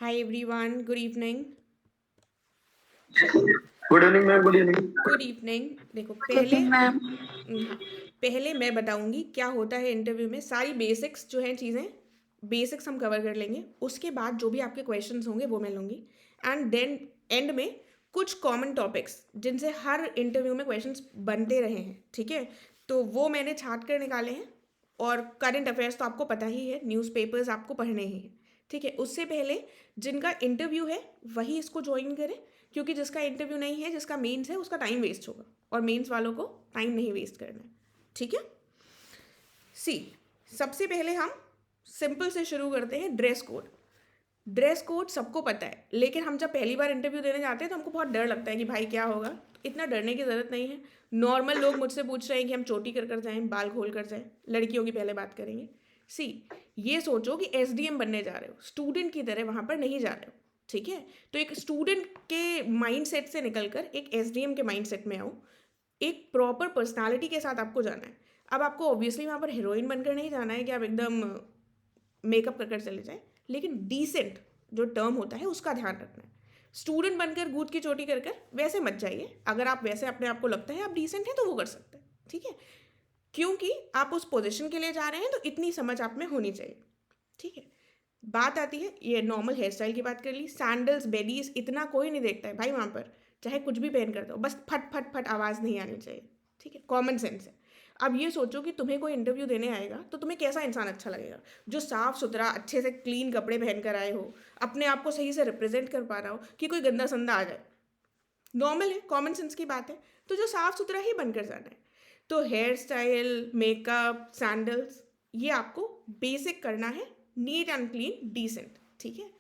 Hi everyone, good evening. Good evening ma'am, good evening. Good evening. देखो good evening ma'am. हाँ, पहले मैं बताऊंगी क्या होता है इंटरव्यू में। सारी बेसिक्स जो हैं चीज़ें, बेसिक्स हम कवर कर लेंगे। उसके बाद जो भी आपके क्वेश्चंस होंगे वो मैं लूँगी। एंड देन एंड में कुछ कॉमन टॉपिक्स जिनसे हर इंटरव्यू में क्वेश्चंस बनते रहे हैं, ठीक है, तो वो मैंने छांट कर निकाले हैं। और करंट अफेयर्स तो आपको पता ही है, न्यूज़पेपर्स आपको पढ़ने ही हैं, ठीक है। उससे पहले जिनका इंटरव्यू है वही इसको ज्वाइन करें, क्योंकि जिसका इंटरव्यू नहीं है, जिसका मेंस है, उसका टाइम वेस्ट होगा और मेंस वालों को टाइम नहीं वेस्ट करना है, ठीक है। सी, सबसे पहले हम सिंपल से शुरू करते हैं। Dress code. ड्रेस कोड सबको पता है, लेकिन हम जब पहली बार इंटरव्यू देने जाते हैं तो हमको बहुत डर लगता है कि भाई क्या होगा। तो इतना डरने की ज़रूरत नहीं है। नॉर्मल लोग मुझसे पूछ रहे हैं कि हम चोटी कर कर जाएं, बाल खोल कर जाएं। लड़कियों की पहले बात करेंगे। सी, ये सोचो कि एसडीएम बनने जा रहे हो, स्टूडेंट की तरह वहाँ पर नहीं जा रहे हो, ठीक है। तो एक स्टूडेंट के माइंड सेट से निकल कर एक एसडीएम के माइंड सेट में आओ। एक प्रॉपर पर्सनालिटी के साथ आपको जाना है। अब आपको ऑब्वियसली वहाँ पर हीरोइन बनकर नहीं जाना है कि आप एकदम मेकअप कर कर चले जाएं, लेकिन डिसेंट जो टर्म होता है उसका ध्यान रखना है। स्टूडेंट बनकर गूद की चोटी कर कर वैसे मत जाइए। अगर आप वैसे अपने आप को लगता है आप डिसेंट हैं तो वो कर सकते हैं, ठीक है। क्योंकि आप उस पोजीशन के लिए जा रहे हैं तो इतनी समझ आप में होनी चाहिए, ठीक है। बात आती है, ये नॉर्मल हेयर स्टाइल की बात कर ली। सैंडल्स, बेलीज, इतना कोई नहीं देखता है भाई वहाँ पर। चाहे कुछ भी पहन कर दो, बस फट फट फट आवाज़ नहीं आनी चाहिए, ठीक है। कॉमन सेंस है। अब ये सोचो कि तुम्हें कोई इंटरव्यू देने आएगा तो तुम्हें कैसा इंसान अच्छा लगेगा। जो साफ सुथरा अच्छे से क्लीन कपड़े पहन कर आए हो, अपने आप को सही से रिप्रेजेंट कर पा रहा हो, कि कोई गंदा संदा आ जाए। नॉर्मल है, कॉमन सेंस की बात है। तो जो साफ सुथरा ही बनकर जाना है। तो हेयर स्टाइल, मेकअप, सैंडल्स, ये आपको बेसिक करना है। नीट एंड क्लीन, डिसेंट, ठीक है।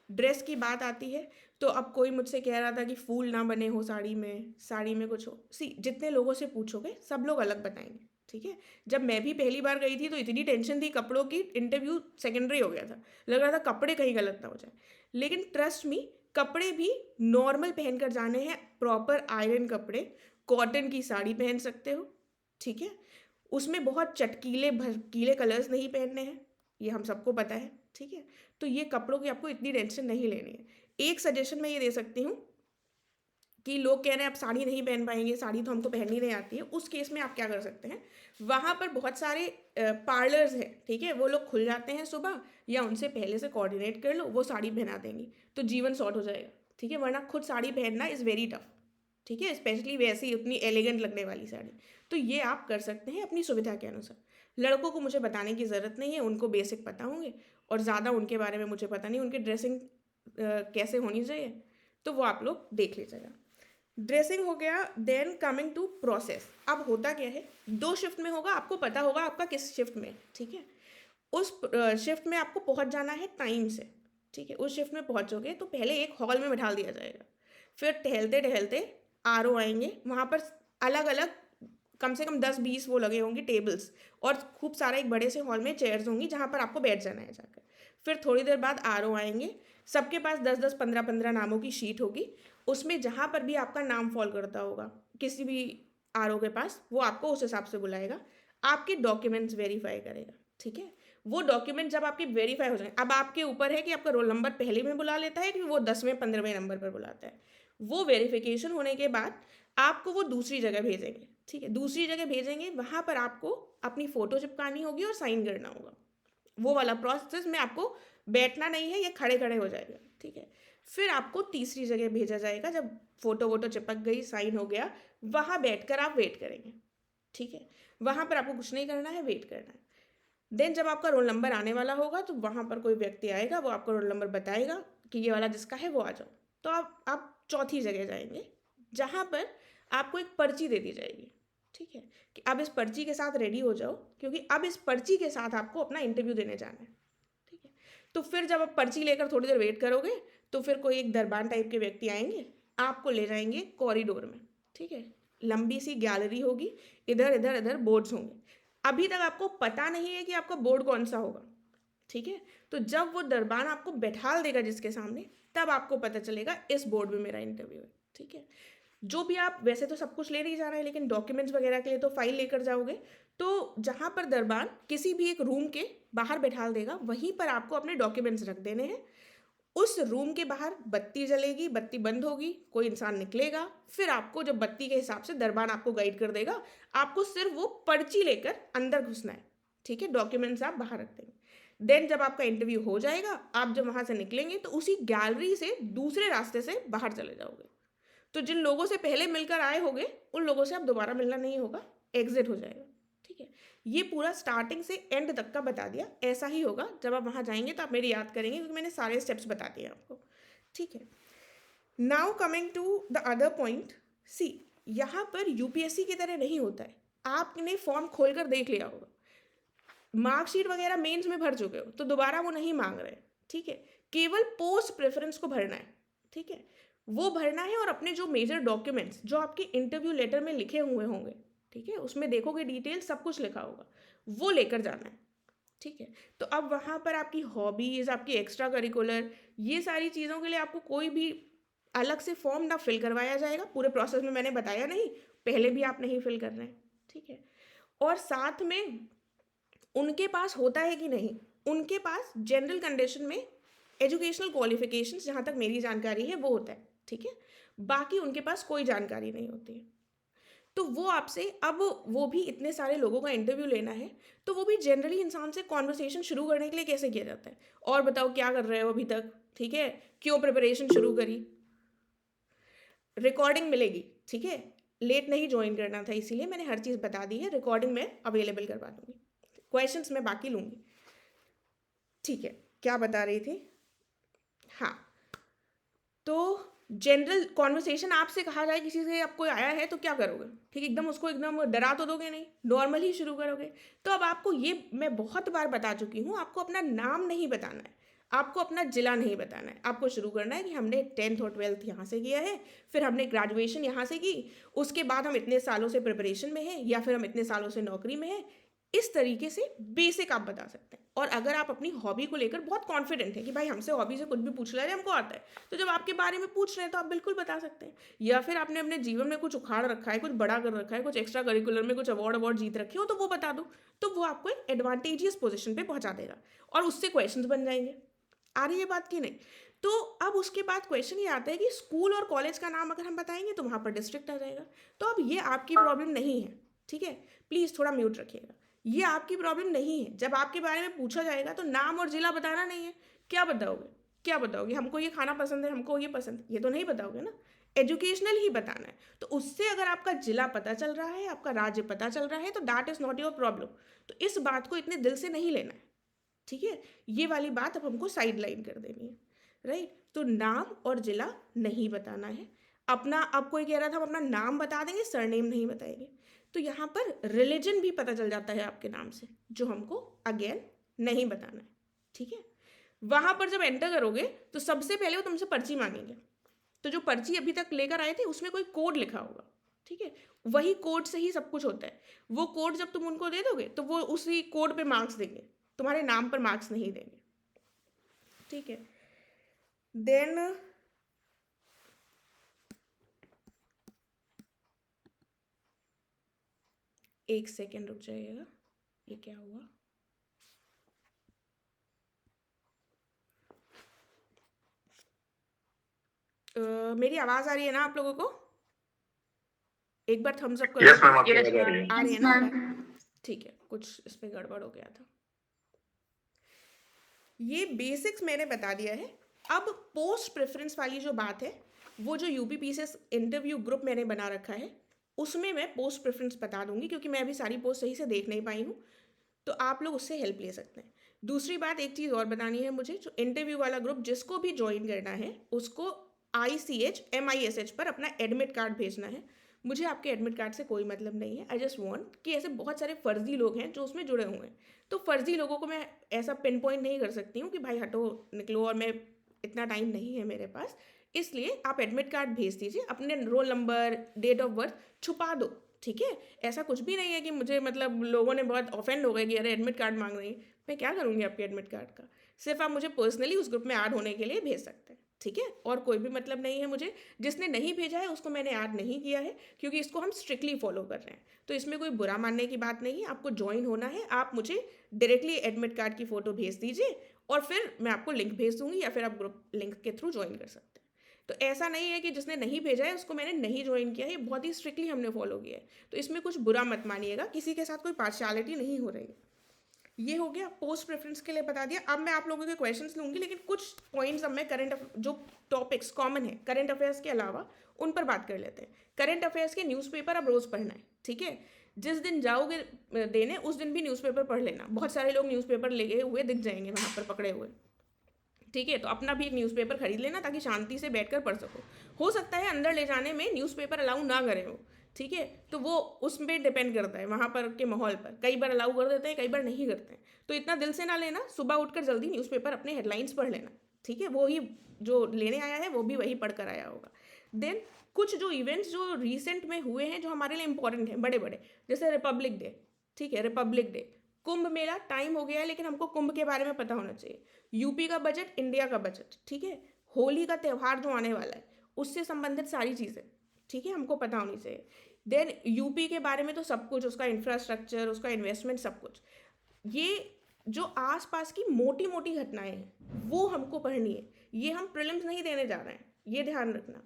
ड्रेस की बात आती है तो अब कोई मुझसे कह रहा था कि फूल ना बने हो साड़ी में, साड़ी में कुछ हो। सी, जितने लोगों से पूछोगे सब लोग अलग बताएंगे, ठीक है। जब मैं भी पहली बार गई थी तो इतनी टेंशन थी कपड़ों की, इंटरव्यू सेकेंडरी हो गया था। लग रहा था कपड़े कहीं गलत ना हो जाए। लेकिन ट्रस्ट मी, कपड़े भी नॉर्मल पहन कर जाने हैं, प्रॉपर आयरन कपड़े। कॉटन की साड़ी पहन सकते हो, ठीक है। उसमें बहुत चटकीले भड़कीले कलर्स नहीं पहनने हैं, ये हम सबको पता है, ठीक है। तो ये कपड़ों की आपको इतनी टेंशन नहीं लेनी है। एक सजेशन मैं ये दे सकती हूँ कि लोग कह रहे हैं आप साड़ी नहीं पहन पाएंगे, साड़ी तो हमको पहननी नहीं आती है। उस केस में आप क्या कर सकते हैं, वहाँ पर बहुत सारे पार्लर्स हैं, ठीक है। वो लोग खुल जाते हैं सुबह, या उनसे पहले से कोऑर्डिनेट कर लो, वो साड़ी पहना देंगी तो जीवन शॉर्ट हो जाएगा, ठीक है। वरना खुद साड़ी पहनना इज़ वेरी टफ, ठीक है। स्पेशली वैसी उतनी एलिगेंट लगने वाली साड़ी। तो ये आप कर सकते हैं अपनी सुविधा के अनुसार। लड़कों को मुझे बताने की ज़रूरत नहीं है, उनको बेसिक पता होंगे। और ज़्यादा उनके बारे में मुझे पता नहीं, उनकी ड्रेसिंग कैसे होनी चाहिए, तो वो आप लोग देख लीजिएगा। ड्रेसिंग हो गया। Then coming to process. अब होता क्या है, 2 शिफ्ट में होगा, आपको पता होगा आपका किस शिफ्ट में है, ठीक है। उस शिफ्ट में आपको पहुंच जाना है टाइम से, ठीक है। उस शिफ्ट में पहुंचोगे तो पहले एक हॉल में बिठा दिया जाएगा। फिर टहलते टहलते आरओ आएंगे, वहाँ पर अलग अलग कम से कम 10-20 वो लगे होंगे टेबल्स, और खूब सारा एक बड़े से हॉल में चेयर्स होंगी जहाँ पर आपको बैठ जाना है जाकर। फिर थोड़ी देर बाद आरओ आएंगे, सबके पास 10-10, 15-15 नामों की शीट होगी। उसमें जहाँ पर भी आपका नाम फॉल करता होगा किसी भी आरओ के पास, वो आपको उस हिसाब से बुलाएगा, आपके डॉक्यूमेंट्स वेरीफाई करेगा, ठीक है। वो डॉक्यूमेंट जब आपके वेरीफाई हो जाएंगे, अब आपके ऊपर है कि आपका रोल नंबर पहले में बुला लेता है कि वो 10वें 15वें नंबर पर बुलाता है। वो वेरिफिकेशन होने के बाद आपको वो दूसरी जगह भेजेंगे, ठीक है। दूसरी जगह भेजेंगे, वहाँ पर आपको अपनी फ़ोटो चिपकानी होगी और साइन करना होगा। वो वाला प्रोसेस में आपको बैठना नहीं है, ये खड़े खड़े हो जाएगा, ठीक है। फिर आपको तीसरी जगह भेजा जाएगा, जब फोटो वोटो चिपक गई, साइन हो गया, वहाँ बैठकर आप वेट करेंगे, ठीक है। वहाँ पर आपको कुछ नहीं करना है, वेट करना है। देन जब आपका रोल नंबर आने वाला होगा तो वहाँ पर कोई व्यक्ति आएगा, वो आपका रोल नंबर बताएगा कि ये वाला जिसका है वो आ जाओ। तो आप चौथी जगह जाएंगे, जहाँ पर आपको एक पर्ची दे दी जाएगी, ठीक है, कि अब इस पर्ची के साथ रेडी हो जाओ, क्योंकि अब इस पर्ची के साथ आपको अपना इंटरव्यू देने जाना है, ठीक है। तो फिर जब आप पर्ची लेकर थोड़ी देर वेट करोगे तो फिर कोई एक दरबान टाइप के व्यक्ति आएंगे, आपको ले जाएंगे कॉरिडोर में, ठीक है। लंबी सी गैलरी होगी, इधर इधर इधर बोर्ड्स होंगे। अभी तक आपको पता नहीं है कि आपका बोर्ड कौन सा होगा, ठीक है। तो जब वो दरबान आपको बैठाल देगा जिसके सामने, तब आपको पता चलेगा इस बोर्ड में मेरा इंटरव्यू है, ठीक है। जो भी आप वैसे तो सब कुछ ले नहीं जा रहे हैं, लेकिन डॉक्यूमेंट्स वगैरह के लिए तो फाइल लेकर जाओगे। तो जहाँ पर दरबान किसी भी एक रूम के बाहर बैठा देगा, वहीं पर आपको अपने डॉक्यूमेंट्स रख देने हैं। उस रूम के बाहर बत्ती जलेगी, बत्ती बंद होगी, कोई इंसान निकलेगा, फिर आपको जब बत्ती के हिसाब से दरबान आपको गाइड कर देगा, आपको सिर्फ वो पर्ची लेकर अंदर घुसना है, ठीक है, डॉक्यूमेंट्स आप बाहर रख देंगे। देन जब आपका इंटरव्यू हो जाएगा, आप जब वहाँ से निकलेंगे तो उसी गैलरी से दूसरे रास्ते से बाहर चले जाओगे। तो जिन लोगों से पहले मिलकर आए होगे उन लोगों से आप दोबारा मिलना नहीं होगा, एग्जिट हो जाएगा, ठीक है। ये पूरा स्टार्टिंग से एंड तक का बता दिया। ऐसा ही होगा जब आप वहाँ जाएंगे तो आप मेरी याद करेंगे क्योंकि मैंने सारे स्टेप्स बता दिए आपको, ठीक है। Now coming to the other point, see यहाँ पर यूपीएससी की तरह नहीं होता है। आपने फॉर्म खोलकर देख लिया होगा, मार्कशीट वगैरह मेंस में भर चुके हो तो दोबारा वो नहीं मांग रहे, ठीक है। केवल पोस्ट प्रेफरेंस को भरना है, ठीक है, वो भरना है। और अपने जो मेजर डॉक्यूमेंट्स जो आपके इंटरव्यू लेटर में लिखे हुए होंगे, ठीक है, उसमें देखोगे डिटेल सब कुछ लिखा होगा, वो लेकर जाना है, ठीक है। तो अब वहाँ पर आपकी हॉबीज़, आपकी एक्स्ट्रा करिकुलर, ये सारी चीज़ों के लिए आपको कोई भी अलग से फॉर्म ना फिल करवाया जाएगा। पूरे प्रोसेस में मैंने बताया नहीं, पहले भी आप नहीं फिल कर रहे हैं, ठीक है। और साथ में उनके पास होता है कि नहीं, उनके पास जनरल कंडीशन में एजुकेशनल क्वालिफिकेशंस जहाँ तक मेरी जानकारी है वो होता है, ठीक है। बाकी उनके पास कोई जानकारी नहीं होती है। तो वो आपसे, अब वो भी इतने सारे लोगों का इंटरव्यू लेना है, तो वो भी जनरली इंसान से कॉन्वर्सेशन शुरू करने के लिए कैसे किया जाता है, और बताओ क्या कर रहे हो अभी तक, ठीक है, क्यों प्रिपरेशन शुरू करी। रिकॉर्डिंग मिलेगी, ठीक है, लेट नहीं ज्वाइन करना था इसीलिए मैंने हर चीज़ बता दी है। रिकॉर्डिंग मैं अवेलेबल करवा दूँगी, क्वेश्चंस मैं बाकी लूँगी, ठीक है। क्या बता रही थी, हाँ, तो जनरल कॉन्वर्सेशन आपसे कहा जाए किसी से आपको आया है तो क्या करोगे, ठीक, एकदम उसको एकदम डरा तो दोगे नहीं, नॉर्मल ही शुरू करोगे। तो अब आपको ये मैं बहुत बार बता चुकी हूँ, आपको अपना नाम नहीं बताना है, आपको अपना जिला नहीं बताना है। आपको शुरू करना है कि हमने 10th और 12th यहाँ से किया है, फिर हमने ग्रेजुएशन यहाँ से की, उसके बाद हम इतने सालों से प्रिपरेशन में हैं, या फिर हम इतने सालों से नौकरी में हैं। इस तरीके से बेसिक आप बता सकते हैं। और अगर आप अपनी हॉबी को लेकर बहुत कॉन्फिडेंट हैं कि भाई हमसे हॉबी से कुछ भी पूछ ले हमको आता है, तो जब आपके बारे में पूछ रहे हैं तो आप बिल्कुल बता सकते हैं। या फिर आपने अपने जीवन में कुछ उखाड़ रखा है, कुछ बड़ा कर रखा है, कुछ एक्स्ट्रा करिकुलर में कुछ अवार्ड जीत रखे हो तो वो बता दो, तो वो आपको एक एडवांटेजियस पोजिशन पर पहुंचा देगा और उससे क्वेश्चन बन जाएंगे। आ रही है बात की नहीं। तो अब उसके बाद क्वेश्चन ये आता है कि स्कूल और कॉलेज का नाम अगर हम बताएंगे तो वहाँ पर डिस्ट्रिक्ट आ जाएगा। तो अब ये आपकी प्रॉब्लम नहीं है, ठीक है, प्लीज़ थोड़ा म्यूट रखिएगा। ये आपकी प्रॉब्लम नहीं है। जब आपके बारे में पूछा जाएगा तो नाम और जिला बताना नहीं है। क्या बताओगे, क्या बताओगे, हमको ये खाना पसंद है, हमको ये पसंद है, ये तो नहीं बताओगे ना, एजुकेशनल ही बताना है। तो उससे अगर आपका जिला पता चल रहा है, आपका राज्य पता चल रहा है, तो that is not your problem. तो इस बात को इतने दिल से नहीं लेना है, ठीक है। ये वाली बात अब हमको साइड लाइन कर देनी है, राइट। तो नाम और जिला नहीं बताना है अपना। अब कोई कह रहा था हम अपना नाम बता देंगे, सरनेम नहीं बताएंगे। तो यहाँ पर रिलीजन भी पता चल जाता है आपके नाम से, जो हमको अगेन नहीं बताना है, ठीक है। वहाँ पर जब एंटर करोगे तो सबसे पहले वो तुमसे पर्ची मांगेंगे। तो जो पर्ची अभी तक लेकर आए थे उसमें कोई कोड लिखा होगा, ठीक है, वही कोड से ही सब कुछ होता है। वो कोड जब तुम उनको दे दोगे तो वो उसी कोड पे मार्क्स देंगे, तुम्हारे नाम पर मार्क्स नहीं देंगे, ठीक है। देन एक सेकेंड रुक जाइएगा, ये क्या हुआ। मेरी आवाज़ आ रही है ना आप लोगों को? एक बार थम्स अप करो। यस मैम, आपकी आवाज आ रही है। आ रही है ना आवाज़? ठीक है, कुछ इसमें गड़बड़ हो गया था। ये बेसिक्स मैंने बता दिया है। अब पोस्ट प्रेफरेंस वाली जो बात है, वो जो यूपीपीसीएस इंटरव्यू ग्रुप मैंने बना रखा है उसमें मैं पोस्ट प्रेफरेंस बता दूंगी, क्योंकि मैं अभी सारी पोस्ट सही से देख नहीं पाई हूँ, तो आप लोग उससे हेल्प ले सकते हैं। दूसरी बात, एक चीज़ और बतानी है मुझे, जो इंटरव्यू वाला ग्रुप जिसको भी ज्वाइन करना है उसको ICH पर अपना एडमिट कार्ड भेजना है। मुझे आपके एडमिट कार्ड से कोई मतलब नहीं है। आई जस्ट वॉन्ट कि ऐसे बहुत सारे फर्जी लोग हैं जो उसमें जुड़े हुए हैं, तो फर्जी लोगों को मैं ऐसा पिन पॉइंट नहीं कर सकती हूँ कि भाई हटो निकलो, और मैं इतना टाइम नहीं है मेरे पास। इसलिए आप एडमिट कार्ड भेज दीजिए, अपने roll number, date of birth छुपा दो, ठीक है। ऐसा कुछ भी नहीं है कि मुझे मतलब लोगों ने बहुत ऑफेंड हो गए कि अरे एडमिट कार्ड मांग रही है, मैं क्या करूँगी आपके एडमिट कार्ड का। सिर्फ आप मुझे पर्सनली उस ग्रुप में ऐड होने के लिए भेज सकते हैं, ठीक है, और कोई भी मतलब नहीं है मुझे। जिसने नहीं भेजा है उसको मैंने ऐड नहीं किया है, क्योंकि इसको हम स्ट्रिक्टली फॉलो कर रहे हैं, तो इसमें कोई बुरा मानने की बात नहीं है। आपको ज्वाइन होना है, आप मुझे डायरेक्टली एडमिट कार्ड की फ़ोटो भेज दीजिए और फिर मैं आपको लिंक भेज दूंगी या फिर आप ग्रुप लिंक के थ्रू ज्वाइन कर सकते हैं। तो ऐसा नहीं है कि जिसने नहीं भेजा है उसको मैंने नहीं ज्वाइन किया है, ये बहुत ही स्ट्रिक्टली हमने फॉलो किया है, तो इसमें कुछ बुरा मत मानिएगा, किसी के साथ कोई पार्शियलिटी नहीं हो रही है। ये हो गया, पोस्ट प्रेफरेंस के लिए बता दिया। अब मैं आप लोगों के क्वेश्चंस लूंगी, लेकिन कुछ पॉइंट्स अब मैं जो टॉपिक्स कॉमन है करंट अफेयर्स के अलावा उन पर बात कर लेते हैं। करंट अफेयर्स के न्यूज़पेपर अब रोज़ पढ़ना है, ठीक है। जिस दिन जाओगे देने उस दिन भी न्यूज़पेपर पढ़ लेना। बहुत सारे लोग न्यूज़पेपर लेके हुए दिख जाएंगे वहाँ पर पकड़े हुए, ठीक है। तो अपना भी एक न्यूज़पेपर खरीद लेना ताकि शांति से बैठकर पढ़ सको। हो सकता है अंदर ले जाने में न्यूज़पेपर अलाउ ना करें वो, ठीक है। तो वो उसमें डिपेंड करता है वहाँ पर के माहौल पर, कई बार अलाउ कर देते हैं, कई बार नहीं करते हैं। तो इतना दिल से ना लेना, सुबह उठकर जल्दी न्यूज़पेपर अपने हेडलाइंस पढ़ लेना, ठीक है। वो ही जो लेने आया है वो भी वही पढ़ कर आया होगा। देन कुछ जो इवेंट्स जो रिसेंट में हुए हैं जो हमारे लिए इंपॉर्टेंट हैं, बड़े बड़े, जैसे रिपब्लिक डे, ठीक है, Republic day, Kumbh Mela, time हो गया है लेकिन हमको कुंभ के बारे में पता होना चाहिए। यूपी का बजट, इंडिया का बजट, ठीक है। होली का त्यौहार जो आने वाला है उससे संबंधित सारी चीज़ें, ठीक है, हमको पता होनी चाहिए। देन यूपी के बारे में तो सब कुछ, उसका इंफ्रास्ट्रक्चर, उसका इन्वेस्टमेंट, सब कुछ। ये जो आसपास की मोटी मोटी घटनाएं हैं वो हमको पढ़नी है। ये हम प्रीलिम्स नहीं देने जा रहे हैं, ये ध्यान रखना।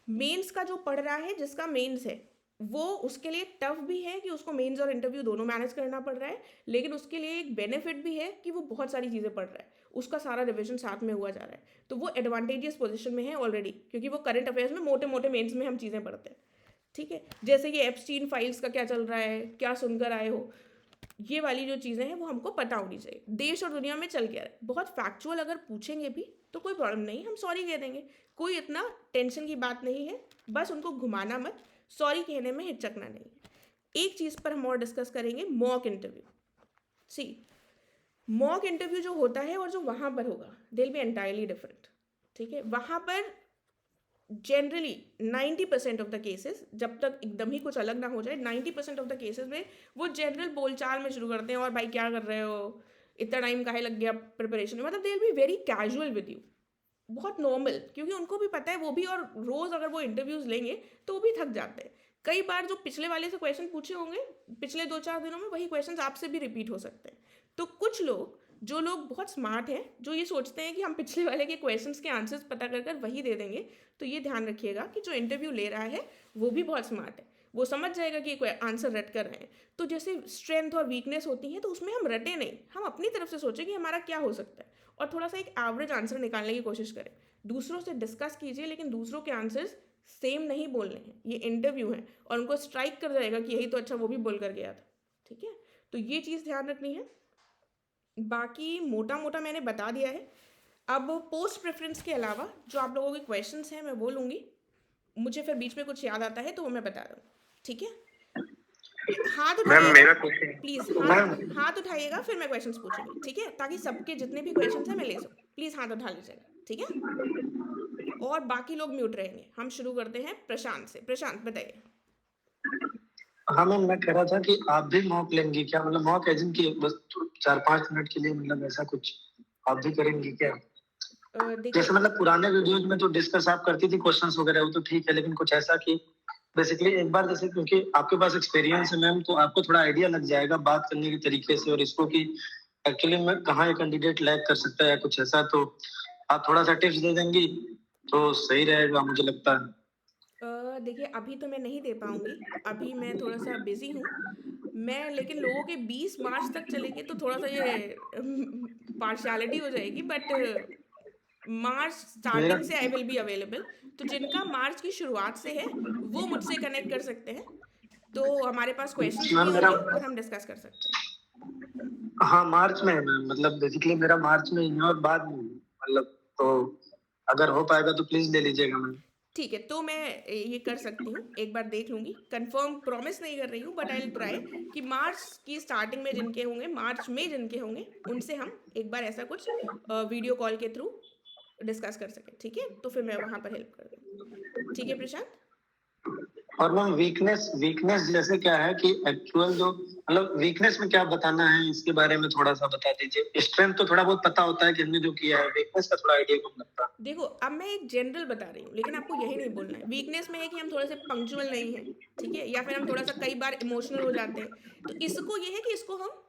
मेंस का जो पढ़ रहा है, जिसका मेंस है, वो उसके लिए टफ भी है कि उसको मेंस और इंटरव्यू दोनों मैनेज करना पड़ रहा है, लेकिन उसके लिए एक बेनिफिट भी है कि वो बहुत सारी चीज़ें पढ़ रहा है, उसका सारा रिविजन साथ में हुआ जा रहा है। तो वो एडवांटेजियस पोजीशन में है ऑलरेडी, क्योंकि वो करंट अफेयर्स में मोटे मोटे मेंस में हम चीज़ें पढ़ते हैं, ठीक है। जैसे कि एप्स्टीन फाइल्स का क्या चल रहा है, क्या सुनकर आए हो, ये वाली जो चीज़ें हैं वो हमको पता होनी चाहिए। देश और दुनिया में चल क्या रहा है, बहुत फैक्चुअल अगर पूछेंगे भी तो कोई प्रॉब्लम नहीं, हम सॉरी कह देंगे, कोई इतना टेंशन की बात नहीं है। बस उनको घुमाना मत, सॉरी कहने में हिचकना नहीं है। एक चीज़ पर हम और डिस्कस करेंगे, मॉक इंटरव्यू। सी, मॉक इंटरव्यू जो होता है और जो वहाँ पर होगा, they will be entirely different, ठीक है। वहाँ पर जनरली 90% ऑफ द केसेस, जब तक एकदम ही कुछ अलग ना हो जाए, 90% ऑफ द केसेस में वो जनरल बोलचाल में शुरू करते हैं, और भाई क्या कर रहे हो, इतना टाइम काहे लग गया प्रिपरेशन में, मतलब they will be very casual with you, बहुत नॉर्मल, क्योंकि उनको भी पता है वो भी, और रोज़ अगर वो इंटरव्यूज़ लेंगे तो वो भी थक जाते हैं। कई बार जो पिछले वाले से क्वेश्चन पूछे होंगे पिछले 2-4 दिनों में, वही क्वेश्चन आपसे भी रिपीट हो सकते हैं। तो कुछ लोग, जो लोग बहुत स्मार्ट हैं, जो ये सोचते हैं कि हम पिछले वाले के क्वेश्चंस के आंसर्स पता कर कर वही दे देंगे, तो ये ध्यान रखिएगा कि जो इंटरव्यू ले रहा है वो भी बहुत स्मार्ट है, वो समझ जाएगा कि कोई आंसर रट कर रहे हैं। तो जैसे स्ट्रेंथ और वीकनेस होती है, तो उसमें हम रटे नहीं, हम अपनी तरफ से सोचें कि हमारा क्या हो सकता है, और थोड़ा सा एक एवरेज आंसर निकालने की कोशिश करें। दूसरों से डिस्कस कीजिए, लेकिन दूसरों के आंसर्स सेम नहीं बोलने हैं, ये इंटरव्यू है, और उनको स्ट्राइक कर जाएगा कि यही तो अच्छा वो भी बोल कर गया था, ठीक है। तो ये चीज़ ध्यान रखनी है। बाकी मोटा मोटा मैंने बता दिया है। अब पोस्ट प्रेफरेंस के अलावा जो आप लोगों के क्वेश्चंस हैं मैं वो लूँगी, मुझे फिर बीच में कुछ याद आता है तो वो मैं बता रहा हूँ, ठीक है। हाथ मैम उठाइएगा मेरा क्वेश्चन, प्लीज़, मैम हाथ उठाइएगा, फिर मैं क्वेश्चंस पूछूंगी, ठीक है, ताकि सबके जितने भी क्वेश्चंस हैं मैं ले सकूँ। प्लीज़ हाथ उठा लीजिएगा, ठीक है, और बाकी लोग म्यूट रहेंगे। हम शुरू करते हैं प्रशांत से। प्रशांत बताइए। हाँ मैम, मैं कह रहा था कि आप भी मॉक लेंगी क्या, मतलब मॉक एजेंट की बस 4-5 मिनट के लिए, मतलब ऐसा कुछ आप भी करेंगी क्या? देखिए, जैसे मतलब पुराने वीडियोज में तो डिस्कस आप करती थी क्वेश्चंस वगैरह, वो तो ठीक है, लेकिन कुछ ऐसा कि बेसिकली एक बार जैसे, क्योंकि आपके पास एक्सपीरियंस है मैम, तो आपको थोड़ा आइडिया लग जाएगा बात करने के तरीके से, और इसको कि एक्चुअली में कहाँ ये कैंडिडेट लैग कर सकता है, कुछ ऐसा, तो आप थोड़ा सा टिप्स दे देंगी तो सही रहेगा मुझे लगता है। देखिए अभी तो मैं नहीं दे पाऊँगी, अभी मैं थोड़ा सा बिज़ी हूँ। मैं लेकिन लोगों के 20 मार्च तक चलेंगे तो थोड़ा सा ये पार्शियलिटी हो जाएगी, बट मार्च मेरा स्टार्टिंग से आई विल बी अवेलेबल। तो जिनका मार्च की शुरुआत से है वो मुझसे कनेक्ट कर सकते हैं, तो हमारे पास क्वेश्चंस भी मैम मेरा, होंगे और हम डिस्कस कर सकते हैं। हाँ मार्च में है मैम, मतलब बेसिकली मेरा मार्च में ही है और बाद में है, मतलब तो अगर हो पाएगा तो प्लीज ले लीजिएगा मैम। ठीक है, तो मैं ये कर सकती हूँ, एक बार देख लूँगी, कंफर्म प्रॉमिस नहीं कर रही हूँ, बट आई विल ट्राई कि मार्च की स्टार्टिंग में जिनके होंगे, मार्च में जिनके होंगे, उनसे हम एक बार ऐसा कुछ वीडियो कॉल के थ्रू डिस्कस कर सकें, ठीक है। तो फिर मैं वहाँ पर हेल्प कर दूँ, ठीक है प्रशांत। और मैम वीकनेस, वीकनेस जैसे क्या है कि एक्चुअल जो, मतलब वीकनेस में क्या बताना है इसके बारे में थोड़ा सा बता दीजिए। स्ट्रेंथ तो थोड़ा बहुत पता होता है कि हमने जो किया है, वीकनेस का थोड़ा आइडिया कम लगता है। देखो अब मैं एक जनरल बता रही हूँ, लेकिन आपको यही नहीं बोलना है। वीकनेस में है कि हम थोड़े से पंक्चुअल नहीं हैं, ठीक है, या फिर हम थोड़ा सा कई बार इमोशनल हो जाते हैं। तो इसको ये है कि इसको हम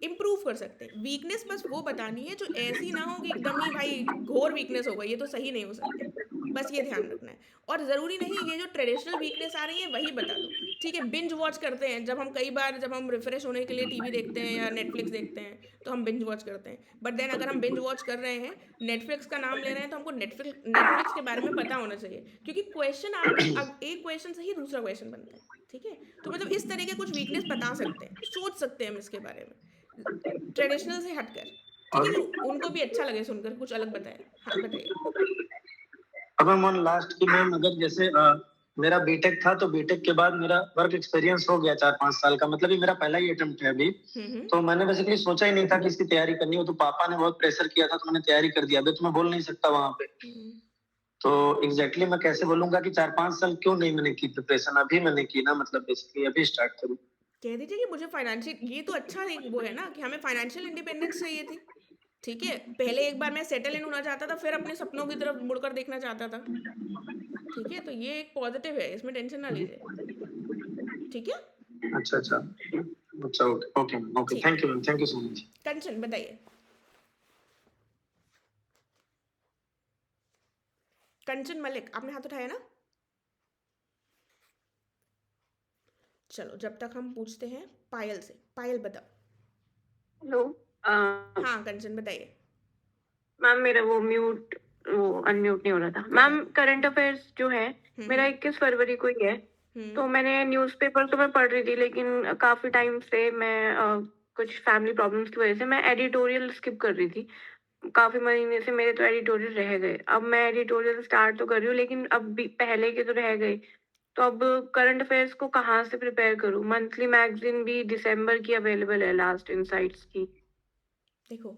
इम्प्रूव कर सकते हैं। वीकनेस बस वो बतानी है जो ऐसी ना हो कि एकदम ही भाई घोर वीकनेस हो गई, ये तो सही नहीं हो सकती। बस ये ध्यान रखना है। और ज़रूरी नहीं ये जो ट्रेडिशनल वीकनेस आ रही है वही बता दो। ठीक है, बिंज वॉच करते हैं जब हम, कई बार जब हम रिफ्रेश होने के लिए टीवी देखते हैं या नेटफ्लिक्स देखते हैं तो हम बिंज वॉच करते हैं। बट देन अगर हम बिंज वॉच कर रहे हैं, नेटफ्लिक्स का नाम ले रहे हैं, तो हमको नेटफ्लिक्स नेटफ्लिक्स के बारे में पता होना चाहिए, क्योंकि क्वेश्चन आपका एक क्वेश्चन से ही दूसरा क्वेश्चन बनता है। ठीक है, तो मतलब इस तरह के कुछ वीकनेस बता सकते हैं, सोच सकते हैं हम इसके बारे में, ट्रेडिशनल से हटकर। ठीक है, और कि उनको भी अच्छा लगे सुनकर, कुछ अलग बताएं। हाँ बताइए। अब मैम ऑन लास्ट की मैम, अगर जैसे मेरा बीटेक था तो बीटेक के बाद मेरा वर्क एक्सपीरियंस हो गया 4-5 साल का, मतलब ये मेरा पहला ही अटेम्प्ट है अभी। हम्म। तो मैंने बेसिकली सोचा ही नहीं था कि इसकी तैयारी करनी हो, तो पापा ने बहुत प्रेशर किया था तो मैंने तैयारी कर दिया। अभी तो मैं बोल नहीं सकता वहां पे, हम्म। तो एग्जैक्टली मैं कैसे बोलूंगा कि 4-5 साल क्यों नहीं मैंने की प्रिपरेशन, अभी मैंने की ना, मतलब बेसिकली अभी स्टार्ट करूँ। कह दीजिए कि मुझे फाइनेंशियल, ये तो अच्छा एक वो है ना कि हमें फाइनेंशियल इंडिपेंडेंस चाहिए थी। ठीक है, पहले एक बार मैं सेटल इन होना चाहता था, फिर अपने सपनों की तरफ मुड़कर देखना चाहता था। ठीक है, तो ये एक पॉजिटिव है, इसमें टेंशन ना लीजिए। ठीक है। अच्छा अच्छा अच्छा, ओके ओके ओके, ठीक thank you ma'am, thank you so much. Kanchan बताइए। कंचन मलिक, आपने हाथ उठाया ना? चलो जब तक हम पूछते हैं पायल से। पायल बताओ। हेलो। हाँ कंचन बताइए। मैम मेरा वो अनम्यूट नहीं हो रहा था। कोई मैम बात करंट अफेयर्स जो है मेरा नहीं। 21 फरवरी को ही है। तो मैंने न्यूज़पेपर तो मैं पढ़ रही थी, लेकिन काफी टाइम से मैं कुछ फैमिली प्रॉब्लम्स की वजह से मैं एडिटोरियल स्किप कर रही थी। काफी महीने से मेरे तो एडिटोरियल रह गए। अब मैं एडिटोरियल स्टार्ट तो कर रही हूँ, लेकिन अब भी पहले के तो रह गए। तो अब करंट अफेयर्स को कहाँ से प्रिपेयर करूँ? मंथली मैगजीन भी दिसंबर की अवेलेबल है, लास्ट इनसाइट्स की। देखो,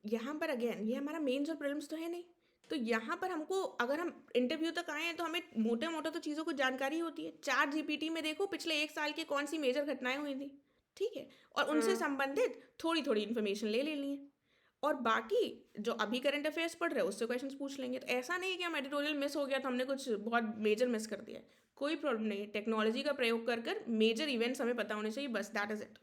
यहाँ पर अगेन ये हमारा मेंस और प्रीलिम्स तो है नहीं, तो यहाँ पर हमको, अगर हम इंटरव्यू तक आए हैं तो हमें मोटे मोटे तो चीज़ों को जानकारी होती है। चैट जीपीटी में देखो पिछले 1 साल की कौन सी मेजर घटनाएं हुई थी। ठीक है, और उनसे हम्म। संबंधित थोड़ी थोड़ी इन्फॉर्मेशन ले लेनी है। और बाकी जो अभी करंट अफेयर्स पढ़ रहे हैं उससे क्वेश्चंस पूछ लेंगे। तो ऐसा नहीं है कि हम एडिटोरियल मिस हो गया तो हमने कुछ बहुत मेजर मिस कर दिया है। कोई प्रॉब्लम नहीं है, टेक्नोलॉजी का प्रयोग कर कर मेजर इवेंट्स हमें पता होने चाहिए, बस दैट इज इट।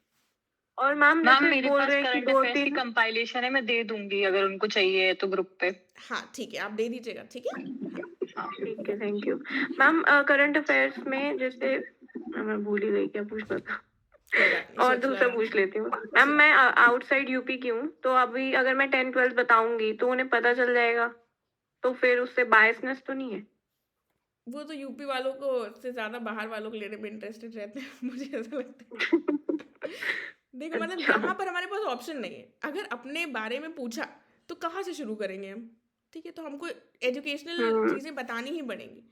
और मैम मैम जैसे मेरे बोल पास रहे हैं कि करंट दो अफेयर्स की तीन। कंपाइलेशन है, मैं दे दूंगी अगर उनको चाहिए तो ग्रुप पे। हाँ ठीक है, आप दे दीजिएगा। ठीक है। हाँ हाँ। ठीक है, thank you. Ma'am current affairs में जैसे मैं भूल ही गई क्या पूछ रहा था। कोई बात नहीं, और सोच लो दूसरा आराम पूछ से। लेती हूँ। मैम मैं आउटसाइड यूपी की हूँ, तो अभी अगर मैं 10-12 बताऊंगी तो उन्हें पता चल जाएगा, तो फिर उससे बायसनेस तो नहीं है? वो तो यूपी वालों को से ज़्यादा बाहर वालों को लेने में इंटरेस्टेड रहते हैं मुझे ऐसा लगता है। देखो मतलब अच्छा। यहाँ पर हमारे पास ऑप्शन नहीं है। अगर अपने बारे में पूछा तो कहाँ से शुरू करेंगे हम? ठीक है, तो हमको एजुकेशनल हम्म। चीज़ें बतानी ही पड़ेंगी।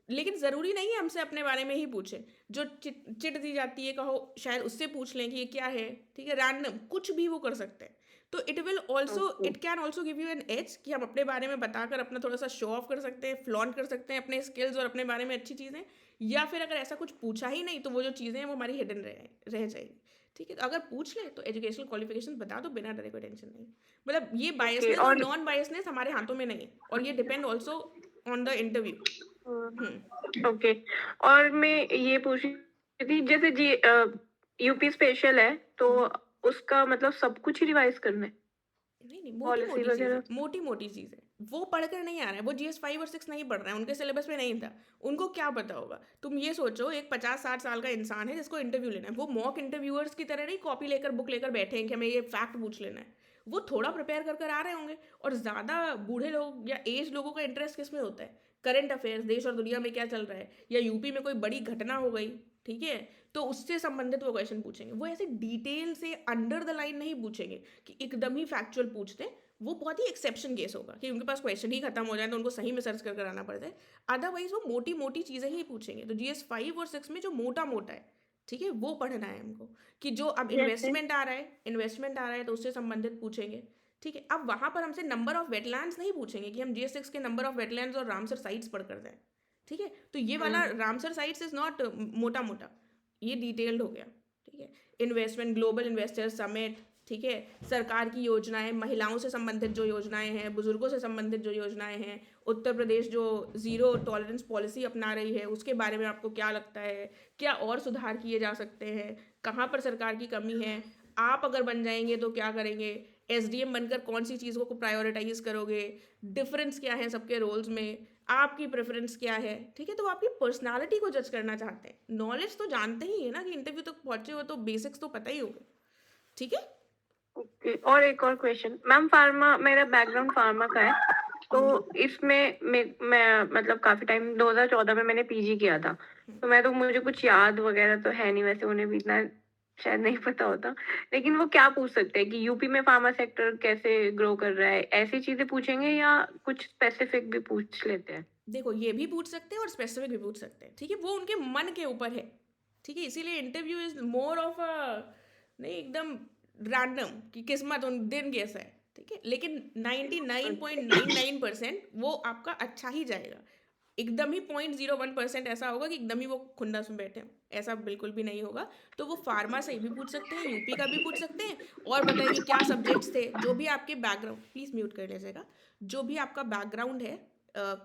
लेकिन ज़रूरी नहीं है हमसे अपने बारे में ही पूछे। जो चिट चिट दी जाती है कहो, शायद उससे पूछ लें कि ये क्या है। ठीक है, रैंडम कुछ भी वो कर सकते हैं। तो it will also, okay. It can also give you an edge कि हम अपने बारे में बताकर अपना थोड़ा सा शो ऑफ कर सकते हैं, फ्लॉन्ट कर सकते हैं अपने स्किल्स और अपने बारे में अच्छी चीज़ें। या फिर अगर ऐसा कुछ पूछा ही नहीं तो वो जो चीज़ें हैं वो हमारी हिडन रह जाएगी। ठीक है, तो अगर पूछ ले तो एजुकेशनल क्वालिफिकेशन बता दो, बिना डरे, कोई टेंशन नहीं। मतलब ये ओके। बायसनेस और और नॉन बायसनेस हमारे हाथों में नहीं है, और ये depend also on the interview. Okay. और मैं ये पूछ रही थी, जैसे जी यूपी स्पेशल है तो उसका मतलब सब कुछ ही रिवाइज करना है, नहीं नहीं, मोटी पॉलिसी मोटी चीज़ें, वगैरह? मोटी मोटी चीज़ें। वो पढ़कर नहीं आ रहा है, वो GS 5 और 6 नहीं पढ़ रहा है, उनके सिलेबस में नहीं था। उनको क्या पता होगा? तुम ये सोचो, एक 50-60 साल का इंसान है जिसको इंटरव्यू लेना है, वो मॉक इंटरव्यूअर्स की तरह नहीं कॉपी लेकर बुक लेकर बैठे हैं कि हमें ये फैक्ट पूछ लेना है। वो थोड़ा प्रिपेयर कर कर आ रहे होंगे। और ज़्यादा बूढ़े लोग या एज लोगों का इंटरेस्ट किस में होता है? करंट अफेयर्स, देश और दुनिया में क्या चल रहा है, या यूपी में कोई बड़ी घटना हो गई, ठीक है, तो उससे संबंधित वो क्वेश्चन पूछेंगे। वो ऐसे डिटेल से अंडर द लाइन नहीं पूछेंगे कि एकदम ही फैक्चुअल पूछते हैं। वो बहुत ही एक्सेप्शन केस होगा कि उनके पास क्वेश्चन ही खत्म हो जाए तो उनको सही में सर्च कर आना पड़ जाए। अदरवाइज वो मोटी मोटी चीज़ें ही पूछेंगे। तो GS 5 और 6 में जो मोटा मोटा है, ठीक है, वो पढ़ना है हमको। कि जो अब जैसे इन्वेस्टमेंट आ रहा है तो उससे संबंधित पूछेंगे। ठीक है, अब वहाँ पर हमसे नंबर ऑफ वेटलैंड्स नहीं पूछेंगे कि हम GS 6 के नंबर ऑफ वेटलैंड्स और रामसर साइट्स पढ़ कर जाए। ठीक है, तो ये वाला रामसर साइट्स इज नॉट मोटा मोटा, ये डिटेल्ड हो गया। ठीक है, इन्वेस्टमेंट, ग्लोबल इन्वेस्टर समिट, ठीक है, सरकार की योजनाएं, महिलाओं से संबंधित जो योजनाएं हैं, बुजुर्गों से संबंधित जो योजनाएं हैं, उत्तर प्रदेश जो ज़ीरो टॉलरेंस पॉलिसी अपना रही है उसके बारे में आपको क्या लगता है, क्या और सुधार किए जा सकते हैं, कहाँ पर सरकार की कमी है, आप अगर बन जाएंगे तो क्या करेंगे, एसडीएम बनकर कौन सी चीज़ों को प्रायोरिटाइज करोगे, डिफरेंस क्या है सबके रोल्स में, आपकी प्रेफरेंस क्या है, ठीक है। तो वो आपकी पर्सनालिटी को जज करना चाहते हैं। नॉलेज तो जानते ही है ना कि इंटरव्यू तक पहुंचे हो तो बेसिक्स तो पता ही होगा, ठीक है। ओके, और एक और क्वेश्चन मैम, फार्मा, मेरा बैकग्राउंड फार्मा का है, तो इसमें मैं मतलब काफी टाइम 2014 में मैंने पीजी किया था, तो मैं तो मुझे कुछ याद वगैरह तो है नहीं, वैसे उन्हें भी इतना शायद नहीं पता होता, लेकिन वो क्या पूछ सकते हैं कि यूपी में फार्मा सेक्टर कैसे ग्रो कर रहा है, ऐसी चीजें पूछेंगे या कुछ स्पेसिफिक भी पूछ लेते हैं? देखो, ये भी पूछ सकते हैं और स्पेसिफिक भी पूछ सकते हैं, ठीक है। वो उनके मन के ऊपर है, ठीक है। इसीलिए interview is more of a, नहीं एकदम रैंडम कि किस्मत उन दिन कैसा है, ठीक है। लेकिन 99.99% वो आपका अच्छा ही जाएगा। एकदम ही 0.01% ऐसा होगा कि एकदम ही वो खुन्नस में बैठे हैं, ऐसा बिल्कुल भी नहीं होगा। तो वो फार्मा से भी पूछ सकते हैं, यूपी का भी पूछ सकते हैं, और बताइए क्या सब्जेक्ट्स थे, जो भी आपके बैकग्राउंड, प्लीज़ म्यूट कर लीजिएगा, जो भी आपका बैकग्राउंड है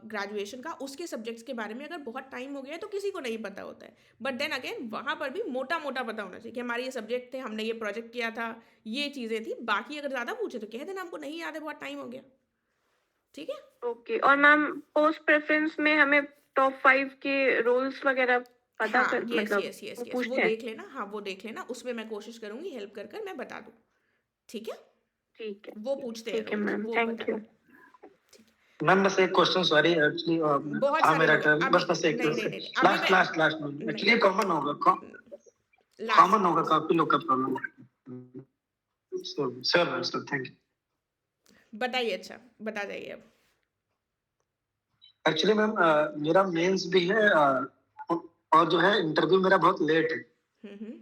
ग्रेजुएशन का, उसके सब्जेक्ट्स के बारे में अगर बहुत टाइम हो गया है तो किसी को नहीं पता होता है। बट देन अगेन वहाँ पर भी मोटा मोटा पता होना चाहिए कि हमारे ये सब्जेक्ट थे, हमने ये प्रोजेक्ट किया था, ये चीज़ें थी। बाकी अगर ज़्यादा पूछे तो कह देना हमको नहीं याद है, बहुत टाइम हो गया, ठीक है। ओके, और मैम पोस्ट प्रेफरेंस में हमें टॉप 5 के रोल्स वगैरह पता हाँ, कर, यस मतलब यस यस वो यस, वो पूछते हैं? देख लेना, हाँ वो देख लेना, उसमें मैं कोशिश करूंगी हेल्प कर कर मैं बता दूँ, ठीक है। ठीक है, वो पूछते हैं ठीक है रोल्स, मैम, वो थैंक बता यू। दें, ठीक है। मैम बस एक क्वेश्चन, सॉरी एक्चुअली बहुत हाँ सारे मेरा लोग हैं टर्न, अभी, बस एक नहीं नहीं नहीं नहीं, अभी लास्ट मैं, लास्ट लास्ट में नहीं एक्चुअली कॉमन होगा, लास्ट कॉमन होगा, काफी लोग का problem. Sir ma'am sir, thank you. बताइए, अच्छा बता जाइए अब। एक्चुअली मैम मेरा मेंस भी है, और जो है इंटरव्यू मेरा बहुत लेट है, हम्म।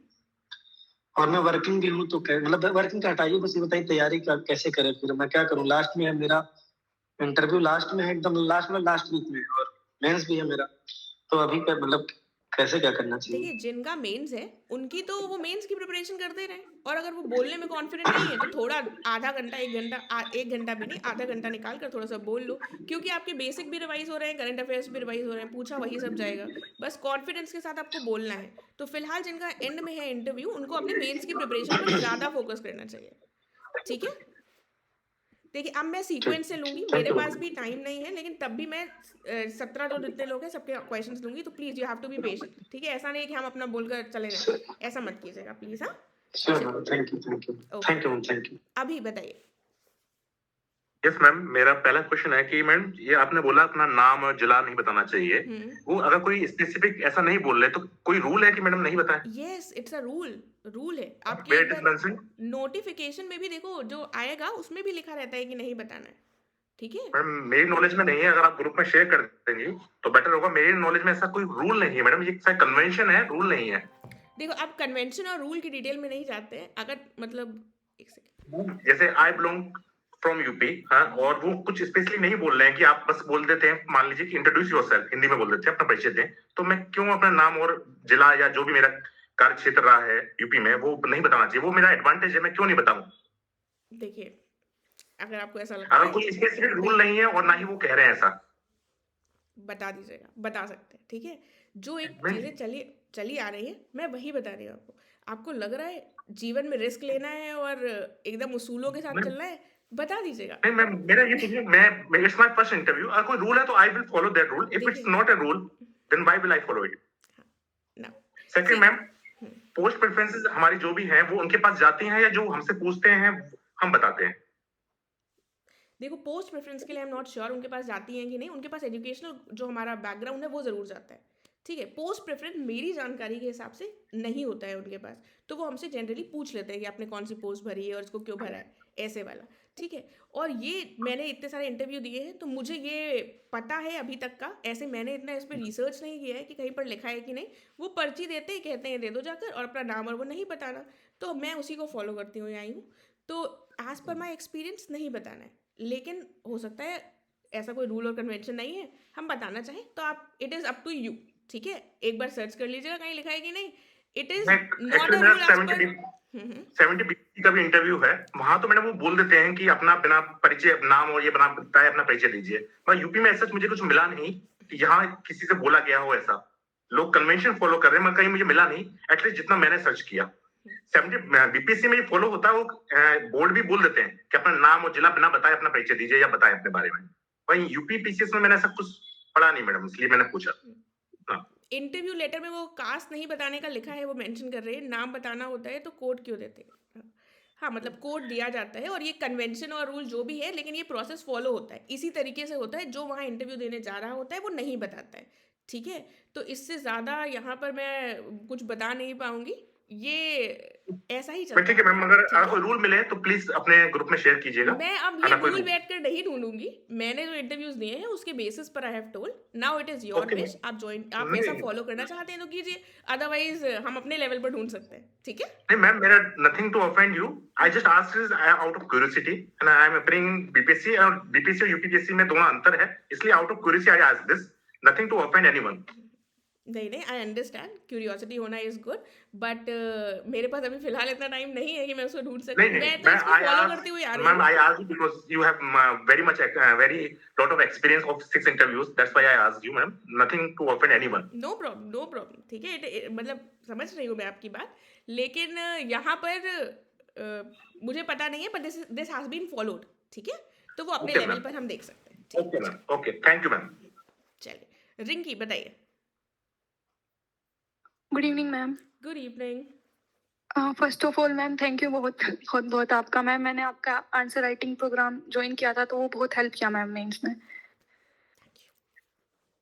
और मैं वर्किंग भी हूँ, तो मतलब वर्किंग का हटाइए, बस ये बताइए तैयारी का कैसे करें, फिर मैं क्या करूँ। लास्ट में है मेरा इंटरव्यू, लास्ट में है, एकदम लास्ट में, लास्ट वीक में, और मेंस भी है मेरा, तो अभी का मतलब कैसे क्या करना चाहिए। देखिए, जिनका मेंस है उनकी तो वो मेंस की प्रिपरेशन करते रहें, और अगर वो बोलने में कॉन्फिडेंट नहीं है तो थोड़ा आधा घंटा, एक घंटा, एक घंटा भी नहीं, आधा घंटा निकाल कर थोड़ा सा बोल लो, क्योंकि आपके बेसिक भी रिवाइज हो रहे हैं, करंट अफेयर्स भी रिवाइज हो रहे हैं, पूछा वही सब जाएगा। बस कॉन्फिडेंस के साथ आपको बोलना है। तो फिलहाल जिनका एंड में है इंटरव्यू, उनको अपने मेंस की प्रिपरेशन पर ज़्यादा फोकस करना चाहिए, ठीक है। देखिए, अब मैं ठीक, सीक्वेंस से लूंगी, थैंक मेरे यू। पास भी टाइम नहीं है, लेकिन तब भी मैं 17 जो जितने लोग हैं सबके क्वेश्चंस लूंगी, तो please you have to be patient, ठीक है। ऐसा नहीं कि हम अपना बोलकर चले जाएं, ऐसा मत कीजिएगा प्लीज़, हाँ। श्योर चलिए, ma'am, thank you, thank you, okay, thank you ma'am, thank you. अभी बताइए। यस मैम, मेरा पहला क्वेश्चन है कि मैम ये आपने बोला अपना नाम और जिला नहीं बताना चाहिए, हम्म। वो अगर कोई स्पेसिफिक ऐसा नहीं बोल रहे तो कोई रूल है कि मैडम नहीं बताए? Yes, it's a rule, rule है आपके। वेयर एक it is bar mention? Notification में भी देखो, जो आएगा उसमें भी लिखा रहता है कि नहीं बताना है, ठीक है। मैडम मेरी नॉलेज में नहीं है, अगर आप ग्रुप में शेयर कर देंगी तो बेटर होगा। मेरी नॉलेज में ऐसा कोई रूल नहीं है मैडम, ये शायद कन्वेंशन है, रूल नहीं है। देखो, आप कन्वेंशन और रूल की डिटेल में नहीं जाते हैं, अगर मतलब, एक सेकेंड, जैसे आई बिलोंग फ्रॉम यूपी, हाँ, और वो कुछ स्पेशली नहीं बोल रहे हैं कि आप बस बोल देते हैं, मान लीजिए कि इंट्रोड्यूस योरसेल्फ हिंदी में बोल देते हैं, अपना परिचय दें, तो मैं क्यों अपना नाम और जिला या जो भी मेरा कार्य क्षेत्र रहा है यूपी में वो नहीं बताना चाहिए? वो मेरा एडवांटेज है, मैं क्यों नहीं बताऊं? देखिए, अगर आपको ऐसा लगता अगर है, कोई स्पेसिफिक रूल नहीं है और ना ही वो कह रहे हैं ऐसा। बता दीजिएगा, बता सकते हैं, ठीक है। जो एक मैं चीज़ें चली चली आ रही है, मैं वही बता रही हूँ आपको। आपको लग रहा है जीवन में रिस्क लेना है और एकदम उसूलों के साथ मैं चलना है, बता दीजिएगा। मैं मेरा ये पूछिए, मैं इट्स माय फर्स्ट इंटरव्यू, अगर कोई रूल है तो I will follow that rule, if it's देखिए, not a rule then why will I follow it? ना, second see, ma'am, post preferences हमारी जो भी हैं वो उनके पास जाती हैं या जो हमसे पूछते हैं हम बताते हैं? देखो, पोस्ट प्रेफरेंस के लिए आई एम नॉट श्योर उनके पास जाती हैं कि नहीं, उनके पास एजुकेशनल जो हमारा बैकग्राउंड है वो ज़रूर जाता है, ठीक है। पोस्ट प्रेफरेंस मेरी जानकारी के हिसाब से नहीं होता है उनके पास, तो वो हमसे जनरली पूछ लेते हैं कि आपने कौन सी पोस्ट भरी है और इसको क्यों भरा है, ऐसे वाला, ठीक है। और ये मैंने इतने सारे इंटरव्यू दिए हैं तो मुझे ये पता है अभी तक का, ऐसे मैंने इतना इस पर रिसर्च नहीं किया है कि कहीं पर लिखा है कि नहीं। वो पर्ची देते हैं, कहते हैं दे दो जाकर, और अपना नाम और वो नहीं बताना, तो मैं उसी को फॉलो करती हूँ, आई हूँ। तो एज पर माई एक्सपीरियंस नहीं बताना है, लेकिन हो सकता है ऐसा कोई रूल और कन्वेंशन नहीं है, हम बताना चाहें तो आप, it is up to you, ठीक है। एक बार सर्च कर लीजिएगा कहीं लिखा है कि नहीं, इट इज़ नॉट एक्चुअली अ मेरा रूल एज पर। 70 बीसी का भी इंटरव्यू है, वहां तो मैडम वो बोल देते हैं कि अपना बिना परिचय नाम और ये बना बताए अपना परिचय दीजिए, पर यूपी में ऐसा मुझे कुछ मिला नहीं कि यहाँ किसी से बोला गया हो ऐसा। लोग कन्वेंशन फॉलो कर रहे हैं, मगर कहीं मुझे मिला नहीं, एटलीस्ट जितना मैंने सर्च किया। बीपीएससी में ये फॉलो होता है, वो बोर्ड भी बोल देते हैं कि अपना नाम और जिला बिना बताए अपना परिचय दीजिए या बताएं अपने बारे में। वहीं यूपी पीसीएस में मैंने ऐसा कुछ पढ़ा नहीं मैडम, इसलिए मैंने पूछा। हाँ। इंटरव्यू लेटर में वो कास्ट नहीं बताने का लिखा है, वो मेंशन कर रहे हैं, नाम बताना होता है तो कोड क्यों देते हैं? हाँ, मतलब कोड दिया जाता है और ये कन्वेंशन और रूल जो भी है, लेकिन ये प्रोसेस फॉलो होता है, इसी तरीके से होता है। जो वहाँ इंटरव्यू देने जा रहा होता है वो नहीं बताता है, ठीक है? तो इससे ज़्यादा यहाँ पर मैं कुछ बता नहीं पाऊंगी, ये ऐसा ही चलता ठीक है है। मैम, अगर ठीक है? कोई रूल मिले तो प्लीज अपने ग्रुप में शेयर कीजिएगा। मैं अब ये रूल बैठ कर नहीं ढूंढूंगी, मैंने जो इंटरव्यूज दिए हैं उसके बेसिस पर I have told, now it is your Okay, wish. आप नहीं। ऐसा फॉलो करना चाहते हैं तो कीजिए, अदरवाइज हम अपने लेवल पर ढूंढ सकते हैं, ठीक है? नहीं मैम, मेरा nothing to offend you, I just asked is out of curiosity and I am appearing BPSC, और बीपीएससी और यूपीपीएससी में दोनों अंतर है, इसलिए out of curiosity I asked this, nothing to offend anyone. नहीं, आई अंडरस्टैंड क्यूरियोसिटी होना is good, but मेरे पास अभी फिलहाल इतना टाइम नहीं है कि मैं उसको ढूंढ सकूं। नहीं, मैं तो इसको फॉलो करती हुई आ रही मैम, हूँ। I asked you because you have very lot of experience of 6 interviews. That's why I asked you, ma'am. Nothing to offend anyone. No problem, ठीक है? मतलब समझ रही हूँ मैं आपकी बात, लेकिन यहाँ पर मुझे पता नहीं है, पर दिस हैज बीन फॉलोड, ठीक है? तो वो अपने Okay, लेवल ma'am. पर हम देख सकते हैं, ठीक Okay, है? ma'am. Okay, thank you, ma'am. चलिए, रिंकी बताइए। Good evening ma'am. Good evening. First of all ma'am thank you बहुत बहुत बहुत आपका। मैम मैंने आपका आंसर राइटिंग प्रोग्राम ज्वाइन किया था तो वो बहुत हेल्प किया मैम मेंस में।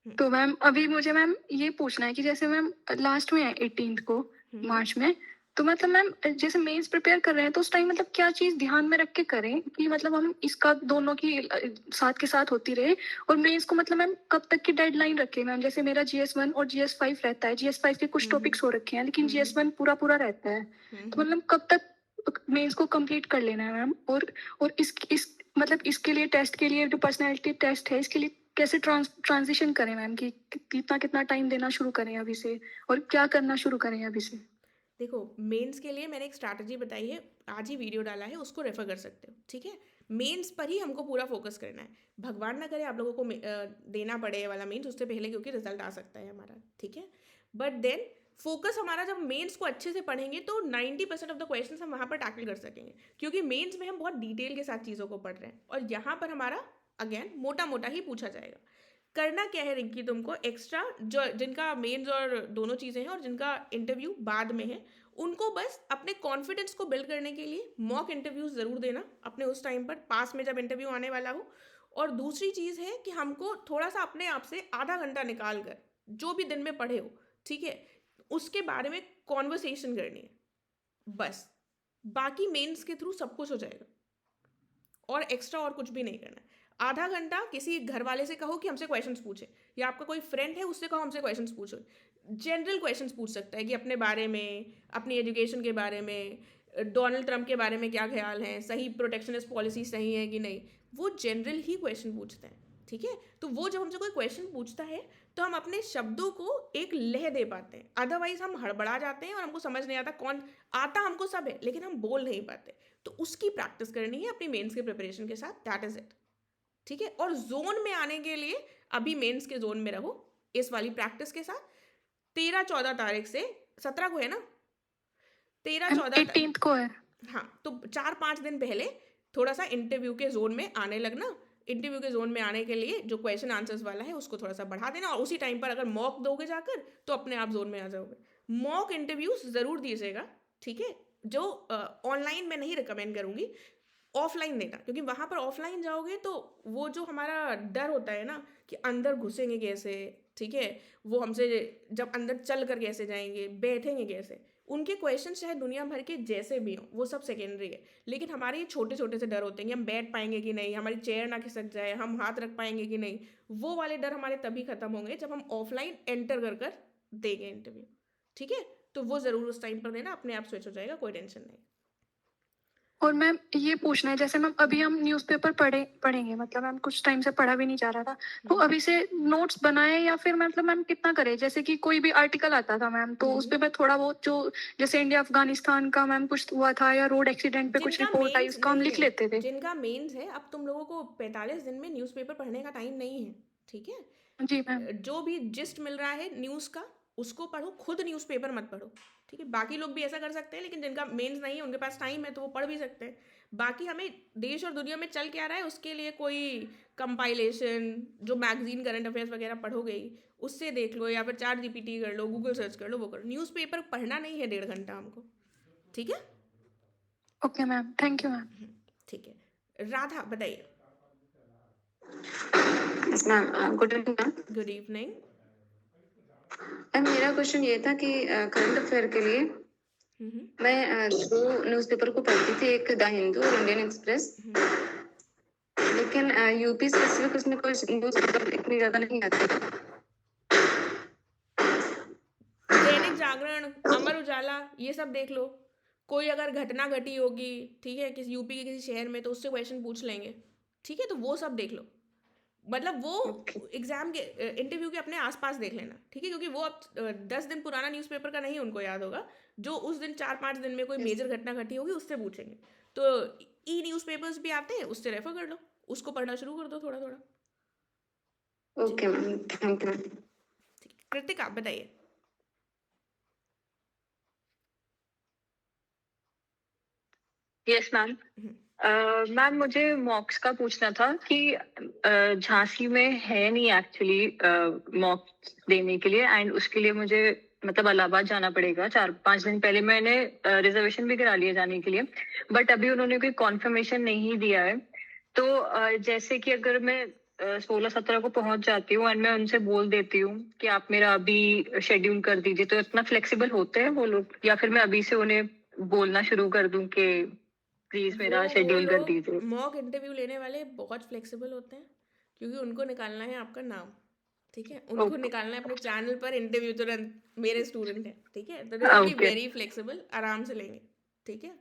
तो मैम अभी मुझे मैम ये पूछना है कि जैसे मैम लास्ट में है 18th को मार्च में, तो मतलब मैम जैसे मेंस प्रिपेयर कर रहे हैं तो उस टाइम मतलब क्या चीज ध्यान में रख के करें कि मतलब हम इसका दोनों की साथ के साथ होती रहे, और मेंस को मतलब मैम कब तक की डेडलाइन रखें मैम? जैसे मेरा GS1 और GS5 रहता है, GS5 के कुछ टॉपिक्स हो रखे हैं लेकिन GS1 पूरा रहता है, तो मतलब कब तक मेंस को कंप्लीट कर लेना है मैम? और इस मतलब इसके लिए टेस्ट के लिए जो पर्सनैलिटी टेस्ट है इसके लिए कैसे ट्रांजिशन करें मैम, कि कितना टाइम देना शुरू करें अभी से और क्या करना शुरू करें अभी से? देखो, मेंस के लिए मैंने एक स्ट्रैटेजी बताई है, आज ही वीडियो डाला है, उसको रेफर कर सकते हो, ठीक है? मेंस पर ही हमको पूरा फोकस करना है। भगवान ना करे आप लोगों को देना पड़े ये वाला मेंस उससे पहले, क्योंकि रिजल्ट आ सकता है हमारा, ठीक है? बट देन फोकस हमारा, जब मेंस को अच्छे से पढ़ेंगे तो 90% ऑफ द क्वेश्चंस हम वहाँ पर टैकल कर सकेंगे, क्योंकि मेंस में हम बहुत डिटेल के साथ चीज़ों को पढ़ रहे हैं और यहाँ पर हमारा अगेन मोटा मोटा ही पूछा जाएगा। करना क्या है रिंकी, तुमको एक्स्ट्रा जो जिनका मेंस और दोनों चीज़ें हैं और जिनका इंटरव्यू बाद में है, उनको बस अपने कॉन्फिडेंस को बिल्ड करने के लिए मॉक इंटरव्यूज ज़रूर देना अपने उस टाइम पर, पास में जब इंटरव्यू आने वाला हो। और दूसरी चीज़ है कि हमको थोड़ा सा अपने आप से आधा घंटा निकाल कर, जो भी दिन में पढ़े हो, ठीक है, उसके बारे में कॉन्वर्सेशन करनी है बस। बाकी मेंस के थ्रू सब कुछ हो जाएगा और एक्स्ट्रा और कुछ भी नहीं करना है। आधा घंटा किसी घर वाले से कहो कि हमसे क्वेश्चंस पूछे, या आपका कोई फ्रेंड है उससे कहो हमसे क्वेश्चंस पूछो। जनरल क्वेश्चंस पूछ सकता है कि अपने बारे में, अपनी एजुकेशन के बारे में, डोनाल्ड ट्रंप के बारे में क्या ख्याल है, सही प्रोटेक्शनिस्ट पॉलिसी सही है कि नहीं, वो जनरल ही क्वेश्चन पूछते हैं, ठीक है? तो वो जब हमसे कोई क्वेश्चन पूछता है तो हम अपने शब्दों को एक लय दे पाते हैं, अदरवाइज हम हड़बड़ा जाते हैं और हमको समझ नहीं आता, कौन आता हमको सब है लेकिन हम बोल नहीं पाते। तो उसकी प्रैक्टिस करनी है अपनी मेंस के प्रिपरेशन के साथ, दैट इज इट, ठीक है? और जोन में आने के लिए अभी मेंस के जोन में रहो इस वाली प्रैक्टिस के साथ। 13-14 तारीख से 17 को है ना, 13-14 18th को है। हाँ, तो 4-5 दिन पहले थोड़ा सा इंटरव्यू के जोन में आने लगना। इंटरव्यू के जोन में आने के लिए जो क्वेश्चन आंसर्स वाला है उसको थोड़ा सा बढ़ा देना, और उसी टाइम पर अगर मॉक दोगे जाकर तो अपने आप जोन में आ जाओगे। मॉक इंटरव्यूज ज़रूर दीजिएगा, ठीक है? जो ऑनलाइन मैं नहीं रिकमेंड करूँगी, ऑफलाइन देना, क्योंकि वहाँ पर ऑफलाइन जाओगे तो वो जो हमारा डर होता है ना कि अंदर घुसेंगे कैसे, ठीक है, वो हमसे जब अंदर चल कर कैसे जाएंगे, बैठेंगे कैसे, उनके क्वेश्चन चाहे दुनिया भर के जैसे भी हों वो सब सेकेंडरी है, लेकिन हमारे ये छोटे छोटे से डर होते हैं कि हम बैठ पाएंगे कि नहीं, हमारी चेयर ना खिसक जाए, हम हाथ रख पाएंगे कि नहीं, वो वाले डर हमारे तभी खत्म होंगे जब हम ऑफलाइन एंटर कर देंगे इंटरव्यू, ठीक है? तो वो ज़रूर उस टाइम पर देना, अपने आप स्विच हो जाएगा, कोई टेंशन नहीं। और मैम ये पूछना है, जैसे मैम अभी हम न्यूज़पेपर पढ़ेंगे, मतलब मैम कुछ टाइम से पढ़ा भी नहीं जा रहा था, तो अभी से नोट्स बनाए या फिर मतलब मैम कितना करें? जैसे कि कोई भी आर्टिकल आता था मैम तो उस पे मैं थोड़ा बहुत जो जैसे इंडिया अफगानिस्तान का मैम कुछ हुआ था या रोड एक्सीडेंट पे कुछ रिपोर्ट आई उसका हम लिख लेते थे। जिनका मेंस है, अब तुम लोगों को 45 दिन में न्यूज़पेपर पढ़ने का टाइम नहीं है, ठीक है? जी मैम। जो भी जिस्ट मिल रहा है न्यूज़ का उसको पढ़ो, खुद न्यूज़पेपर मत पढ़ो, ठीक है। बाकी लोग भी ऐसा कर सकते हैं, लेकिन जिनका मेंस नहीं है उनके पास टाइम है तो वो पढ़ भी सकते हैं। बाकी हमें देश और दुनिया में चल क्या रहा है उसके लिए कोई कंपाइलेशन, जो मैगजीन करंट अफेयर्स वगैरह पढ़ोगे ही, उससे देख लो, या फिर चैट जीपीटी कर लो, गूगल सर्च कर लो, वो करो। न्यूज़पेपर पढ़ना नहीं है 1.5 घंटा हमको, ठीक है। Okay ma'am, thank you ma'am. ठीक है, राधा बताइए। Ma'am good evening ma'am. Good evening. Ma'am मेरा क्वेश्चन ये था कि करंट अफेयर के लिए मैं दो न्यूज़पेपर को पढ़ती थी, एक द हिंदू और इंडियन एक्सप्रेस, लेकिन यूपी स्पेसिफिक उसमें कोई न्यूज़पेपर इतनी ज़्यादा नहीं आती। दैनिक जागरण, अमर उजाला, ये सब देख लो। कोई अगर घटना घटी होगी, ठीक है, किसी यूपी के किसी शहर में, तो उससे क्वेश्चन पूछ लेंगे, ठीक है। तो वो सब देख लो, मतलब वो एग्जाम के इंटरव्यू के अपने आसपास देख लेना, ठीक है। क्योंकि वो अब 10 दिन पुराना न्यूज़पेपर का नहीं उनको याद होगा, जो उस दिन 4-5 दिन में कोई मेजर घटना घटी होगी उससे पूछेंगे। तो ई न्यूज़पेपर्स भी आते हैं, उससे रेफर कर लो, उसको पढ़ना शुरू कर दो थोड़ा थोड़ा। Okay ma'am, thank you. Kritika बताइए। Yes ma'am. मैम मुझे मॉक्स का पूछना था कि झांसी में है नहीं एक्चुअली मॉक्स देने के लिए, एंड उसके लिए मुझे मतलब इलाहाबाद जाना पड़ेगा। 4-5 दिन पहले मैंने रिजर्वेशन भी करा लिया जाने के लिए, बट अभी उन्होंने कोई कॉन्फर्मेशन नहीं दिया है। तो जैसे कि अगर मैं 16-17 को पहुंच जाती हूँ एंड मैं उनसे बोल देती हूँ कि आप मेरा अभी शेड्यूल कर दीजिए, तो इतना फ्लेक्सिबल होते हैं वो लोग, या फिर मैं अभी से उन्हें बोलना शुरू कर दूं कि प्लीज मेरा शेड्यूल कर दीजिए? मॉक इंटरव्यू लेने वाले बहुत फ्लेक्सिबल होते हैं, क्योंकि उनको निकालना है आपका नाम, ठीक है। उनको निकालना है अपने चैनल पर इंटरव्यू, तुरंत मेरे स्टूडेंट हैं, ठीक है। तो they will be Okay. Very flexible, आराम से लेंगे, ठीक है।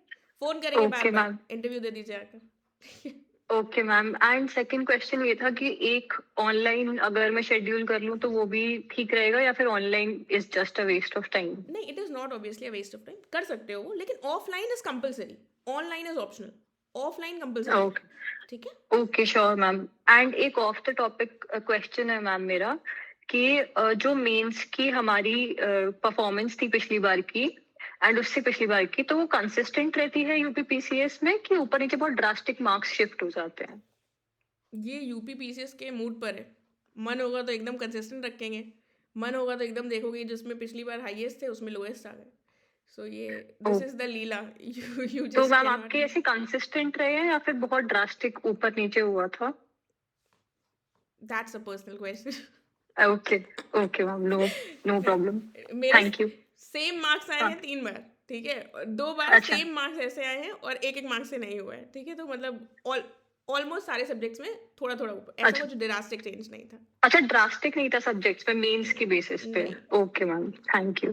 फोन करेंगे बार Okay, बार, ma'am. इंटरव्यू दे दीजिए आकर। Okay ma'am, and second question ये था कि एक ऑनलाइन अगर मैं शेड्यूल कर लूँ तो वो भी ठीक रहेगा, या फिर online is just a waste of time? नहीं, it is not obviously a waste of time, कर सकते हो वो, लेकिन offline is compulsory, online is optional, offline compulsory, okay ठीक है। Okay, sure ma'am. एंड एक ऑफ द टॉपिक क्वेश्चन है मैम मेरा कि जो मेंस की हमारी परफॉर्मेंस थी पिछली बार की एंड उससे पिछली बार की, तो वो कंसिस्टेंट रहती है यूपीपीसीएस में कि ऊपर नीचे बहुत ड्रास्टिक मार्क्स शिफ्ट हो जाते हैं? ये यूपी पीसीएस के मूड पर है। मन होगा तो एकदम कंसिस्टेंट रखेंगे, मन होगा तो एकदम देखोगे जिसमें पिछली बार हाईएस्ट थे उसमें लोएस्ट आ गए। सो ये this is the Leela. You तो जस्ट मैम कैन आपके ऐसे कंसिस्टेंट रहे हैं या फिर बहुत ड्रास्टिक ऊपर नीचे हुआ था? That's a personal question. Okay okay ma'am, no no problem, मेरे थैंक यू। सेम मार्क्स आए हैं 3 बार, ठीक है, और 2 बार अच्छा सेम मार्क्स ऐसे आए हैं और एक मार्क्स से नहीं हुआ है, ठीक है। तो मतलब ऑलमोस्ट सारे सब्जेक्ट्स में थोड़ा थोड़ा ऊपर, ऐसा अच्छा कुछ ड्रास्टिक चेंज नहीं था। अच्छा, ड्रास्टिक नहीं था सब्जेक्ट्स में, मेंस की बेसिस पे? नहीं। Okay ma'am, thank you.